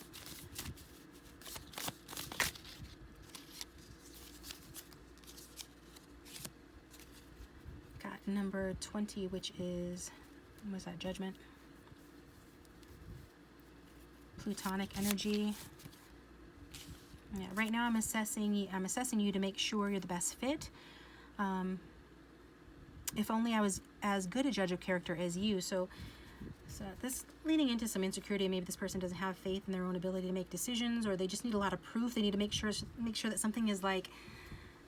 Number 20, which is, what was that, Judgment? Plutonic energy. Yeah, right now I'm assessing you to make sure you're the best fit. If only I was as good a judge of character as you. So this leading into some insecurity. Maybe this person doesn't have faith in their own ability to make decisions, or they just need a lot of proof. They need to make sure that something is like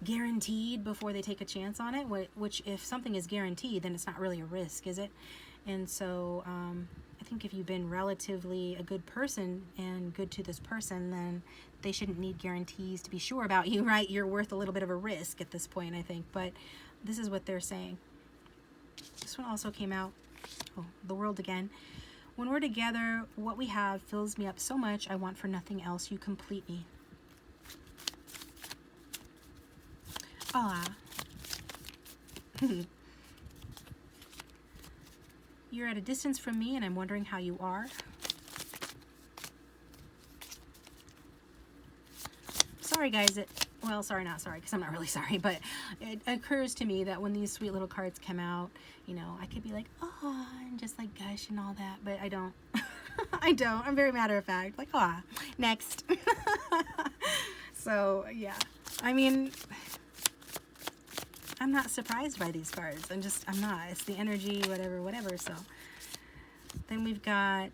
guaranteed before they take a chance on it, which if something is guaranteed, then it's not really a risk, is it? And so I think if you've been relatively a good person and good to this person, then they shouldn't need guarantees to be sure about you, right? You're worth a little bit of a risk at this point, I think. But this is what they're saying. This one also came out, the World again. When we're together, what we have fills me up so much, I want for nothing else. You complete me. Ah. You're at a distance from me and I'm wondering how you are. Sorry guys, well, sorry, not sorry, because I'm not really sorry, but it occurs to me that when these sweet little cards come out, you know, I could be like, oh, and just like gush and all that, but I don't. I don't. I'm very matter of fact, like, ah, next. So, yeah. I mean, I'm not surprised by these cards. I'm not. It's the energy, whatever. So then we've got,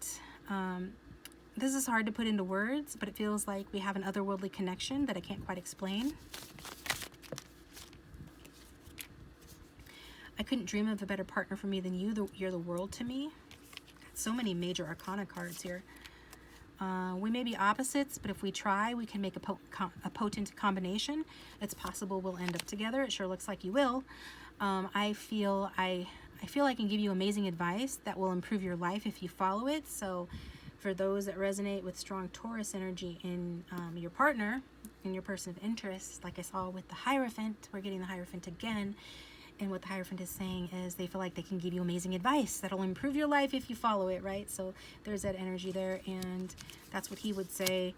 this is hard to put into words, but it feels like we have an otherworldly connection that I can't quite explain. I couldn't dream of a better partner for me than you. You're the world to me. So many major arcana cards here. We may be opposites, but if we try, we can make a potent combination. It's possible we'll end up together. It sure looks like you will. I feel I can give you amazing advice that will improve your life if you follow it. So for those that resonate with strong Taurus energy in your partner, in your person of interest, like I saw with the Hierophant, we're getting the Hierophant again. And what the Hierophant is saying is they feel like they can give you amazing advice that'll improve your life if you follow it, right? So there's that energy there, and that's what he would say.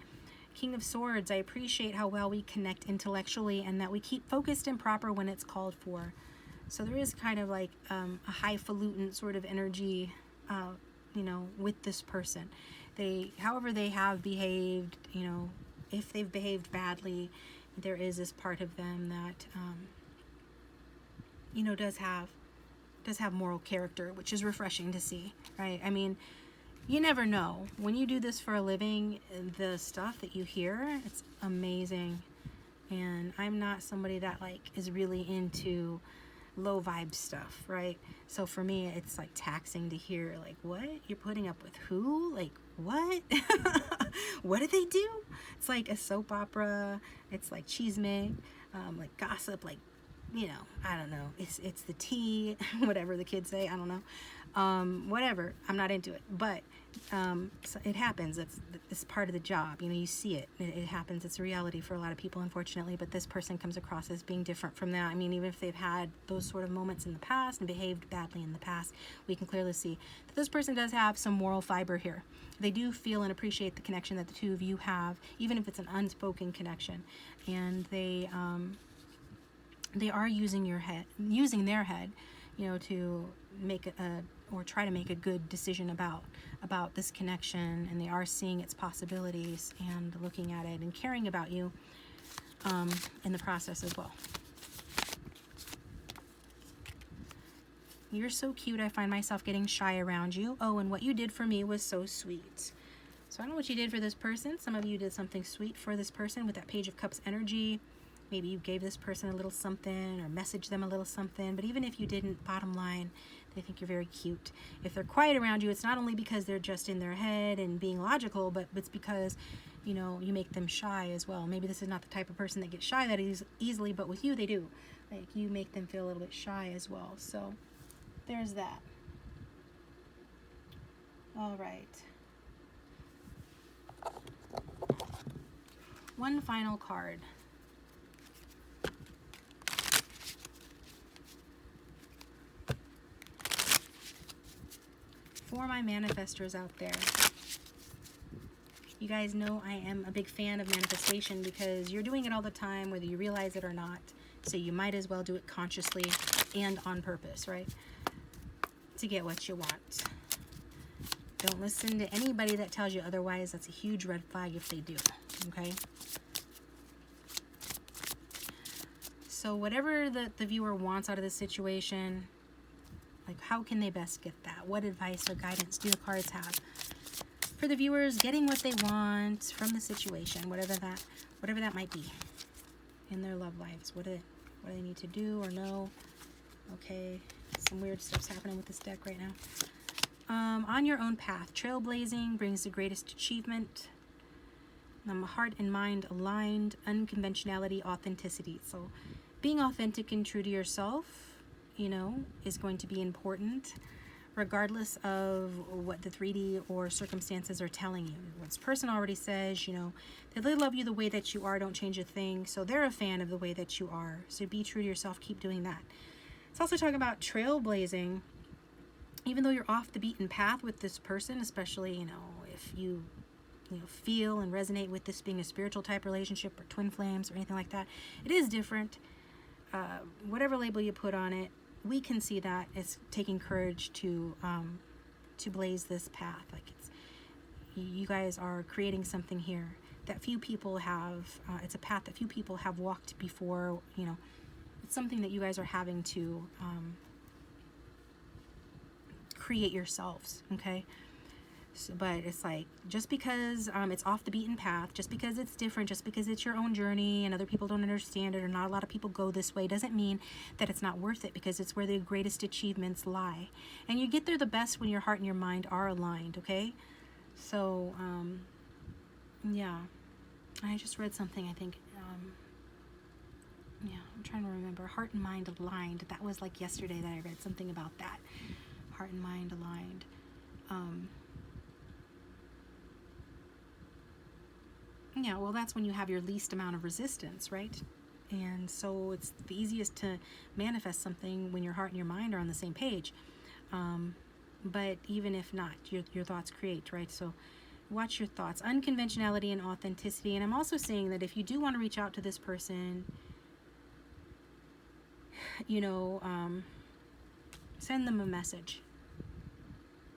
King of Swords, I appreciate how well we connect intellectually and that we keep focused and proper when it's called for. So there is kind of like a highfalutin sort of energy, with this person. However they have behaved, if they've behaved badly, there is this part of them that, does have moral character, which is refreshing to see, right? I mean, you never know. When you do this for a living, the stuff that you hear, it's amazing. And I'm not somebody that is really into low vibe stuff, right? So for me, it's taxing to hear what? You're putting up with who? What? What did they do? It's like a soap opera. It's like chisme, gossip, I don't know. It's the tea, whatever the kids say. I don't know. Whatever. I'm not into it. But so it happens. It's part of the job. You see it. It happens. It's a reality for a lot of people, unfortunately. But this person comes across as being different from that. I mean, even if they've had those sort of moments in the past and behaved badly in the past, we can clearly see that this person does have some moral fiber here. They do feel and appreciate the connection that the two of you have, even if it's an unspoken connection. And they are using their head, to make or try to make a good decision about this connection, and they are seeing its possibilities and looking at it and caring about you in the process as well. You're so cute. I find myself getting shy around you. Oh, and what you did for me was so sweet. So I don't know what you did for this person. Some of you did something sweet for this person with that Page of Cups energy. Maybe you gave this person a little something or messaged them a little something. But even if you didn't, bottom line, they think you're very cute. If they're quiet around you, it's not only because they're just in their head and being logical, but it's because, you make them shy as well. Maybe this is not the type of person that gets shy that easily, but with you, they do. You make them feel a little bit shy as well. So there's that. All right. One final card. For my manifestors out there, you guys know I am a big fan of manifestation because you're doing it all the time, whether you realize it or not. So you might as well do it consciously and on purpose, right? To get what you want. Don't listen to anybody that tells you otherwise. That's a huge red flag if they do, okay? So whatever the viewer wants out of this situation, how can they best get that? What advice or guidance do the cards have for the viewers getting what they want from the situation, whatever that might be in their love lives? What do they need to do or know? Okay, some weird stuff's happening with this deck right now. On your own path, trailblazing brings the greatest achievement. Heart and mind aligned, unconventionality, authenticity. So being authentic and true to yourself, is going to be important regardless of what the 3D or circumstances are telling you. This person already says, that they love you the way that you are, don't change a thing. So they're a fan of the way that you are. So be true to yourself, keep doing that. It's also talking about trailblazing. Even though you're off the beaten path with this person, especially, if you feel and resonate with this being a spiritual type relationship or twin flames or anything like that, it is different. Whatever label you put on it, we can see that it's taking courage to blaze this path. You guys are creating something here that few people have. It's a path that few people have walked before. It's something that you guys are having to create yourselves. Okay. So, but it's just because it's off the beaten path, just because it's different, just because it's your own journey and other people don't understand it or not a lot of people go this way, doesn't mean that it's not worth it, because it's where the greatest achievements lie. And you get there the best when your heart and your mind are aligned, okay? So, yeah. I just read something, I think, I'm trying to remember. Heart and mind aligned. That was yesterday that I read something about that. Heart and mind aligned. Yeah, well, that's when you have your least amount of resistance, right? And so it's the easiest to manifest something when your heart and your mind are on the same page. But even if not, your thoughts create, right? So watch your thoughts. Unconventionality and authenticity. And I'm also saying that if you do want to reach out to this person, send them a message.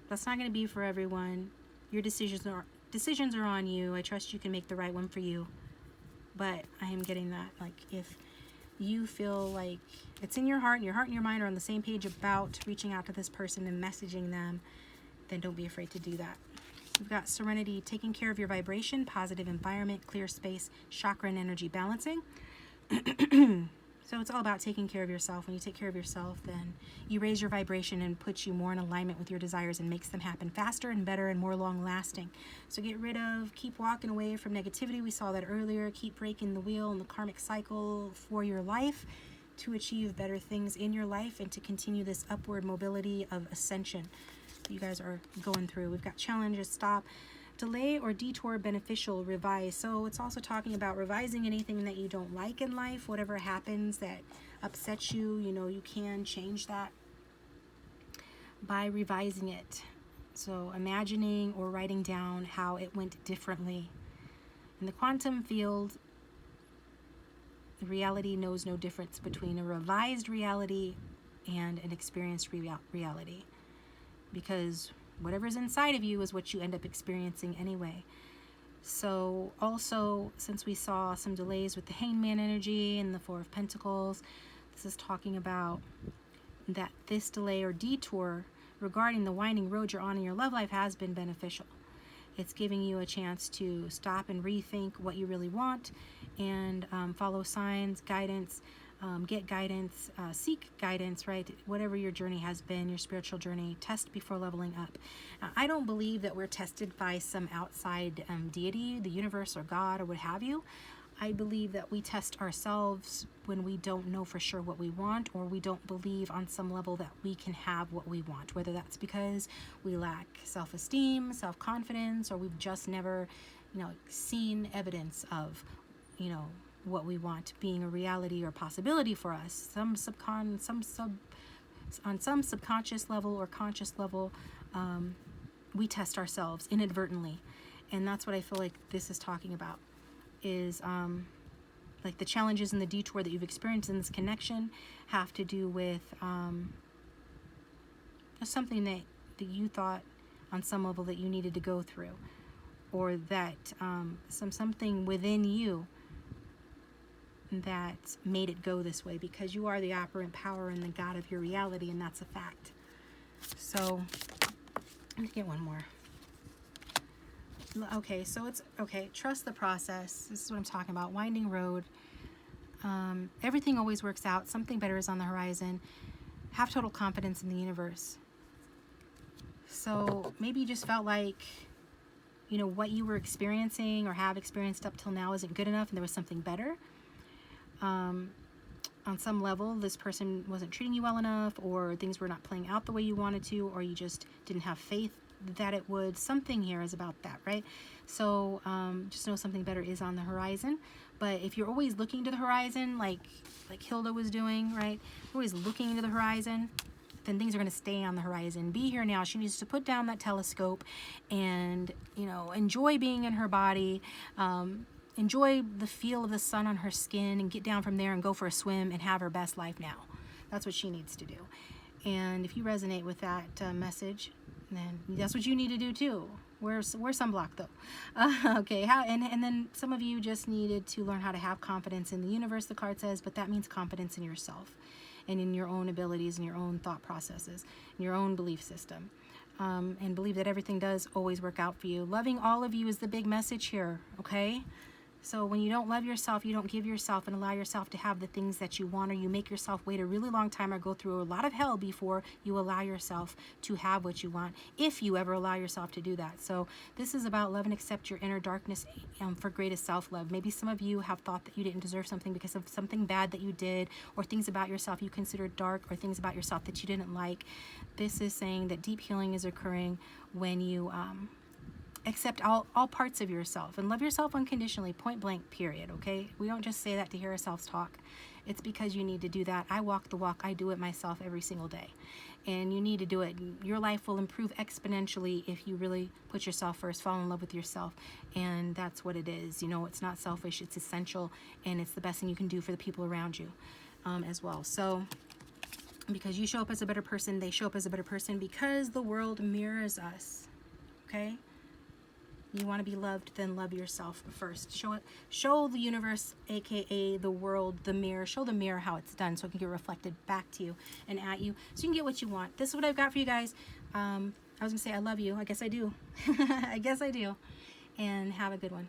That's not going to be for everyone. Your decisions are on you. I trust you can make the right one for you. But I am getting that, like, if you feel like it's in your heart and your mind are on the same page about reaching out to this person and messaging them, then don't be afraid to do that. We've got serenity, taking care of your vibration, positive environment, clear space, chakra and energy balancing. So it's all about taking care of yourself. When you take care of yourself, then you raise your vibration and puts you more in alignment with your desires and makes them happen faster and better and more long lasting. So keep walking away from negativity. We saw that earlier. Keep breaking the wheel and the karmic cycle for your life to achieve better things in your life and to continue this upward mobility of ascension you guys are going through. We've got challenges, stop, delay or detour, beneficial, revise. So it's also talking about revising anything that you don't like in life, whatever happens that upsets you, you can change that by revising it. So imagining or writing down how it went differently. In the quantum field, reality knows no difference between a revised reality and an experienced reality. Because whatever's inside of you is what you end up experiencing anyway. So also, since we saw some delays with the Hangman energy and the Four of Pentacles, this is talking about that this delay or detour regarding the winding road you're on in your love life has been beneficial. It's giving you a chance to stop and rethink what you really want and follow signs, guidance, get guidance, seek guidance, right? Whatever your journey has been, your spiritual journey, test before leveling up. I don't believe that we're tested by some outside deity, the universe or God or what have you. I believe that we test ourselves when we don't know for sure what we want, or we don't believe on some level that we can have what we want, whether that's because we lack self-esteem, self-confidence, or we've just never, seen evidence of, what we want being a reality or possibility for us. On some subconscious level or conscious level, we test ourselves inadvertently. And that's what I feel like this is talking about, is like the challenges and the detour that you've experienced in this connection have to do with something that you thought on some level that you needed to go through, or that something within you that made it go this way, because you are the operant power and the God of your reality, and that's a fact. So let me get one more. Okay, so it's okay. Trust the process. This is what I'm talking about. Winding road. Everything always works out. Something better is on the horizon. Have total confidence in the universe. So maybe you just felt like, what you were experiencing or have experienced up till now isn't good enough, and there was something better. On some level, this person wasn't treating you well enough, or things were not playing out the way you wanted to, or you just didn't have faith that it would. Something here is about that, right? So just know something better is on the horizon. But if you're always looking to the horizon, like Hilda was doing, right? Always looking into the horizon, then things are going to stay on the horizon. Be here now. She needs to put down that telescope and, enjoy being in her body. Enjoy the feel of the sun on her skin and get down from there and go for a swim and have her best life now. That's what she needs to do. And if you resonate with that message, then that's what you need to do too. Wear sunblock though. Okay, and then some of you just needed to learn how to have confidence in the universe, the card says, but that means confidence in yourself and in your own abilities and your own thought processes and your own belief system. And believe that everything does always work out for you. Loving all of you is the big message here, okay? So when you don't love yourself, you don't give yourself and allow yourself to have the things that you want, or you make yourself wait a really long time or go through a lot of hell before you allow yourself to have what you want, if you ever allow yourself to do that. So this is about love and accept your inner darkness for greatest self-love. Maybe some of you have thought that you didn't deserve something because of something bad that you did, or things about yourself you considered dark, or things about yourself that you didn't like. This is saying that deep healing is occurring when you accept all parts of yourself and love yourself unconditionally, point blank, period. Okay, we don't just say that to hear ourselves talk. It's because you need to do that. I walk the walk. I do it myself every single day, and you need to do it. Your life will improve exponentially if you really put yourself first, fall in love with yourself. And that's what it is. You know, it's not selfish, it's essential, and it's the best thing you can do for the people around you as well. So because you show up as a better person, they show up as a better person, because the world mirrors us. Okay, you want to be loved, then love yourself first. Show the universe, aka the world, the mirror. Show the mirror how it's done, so it can get reflected back to you and at you, so you can get what you want. This is what I've got for you guys. I was gonna say I love you. I guess I do. I guess I do. And have a good one.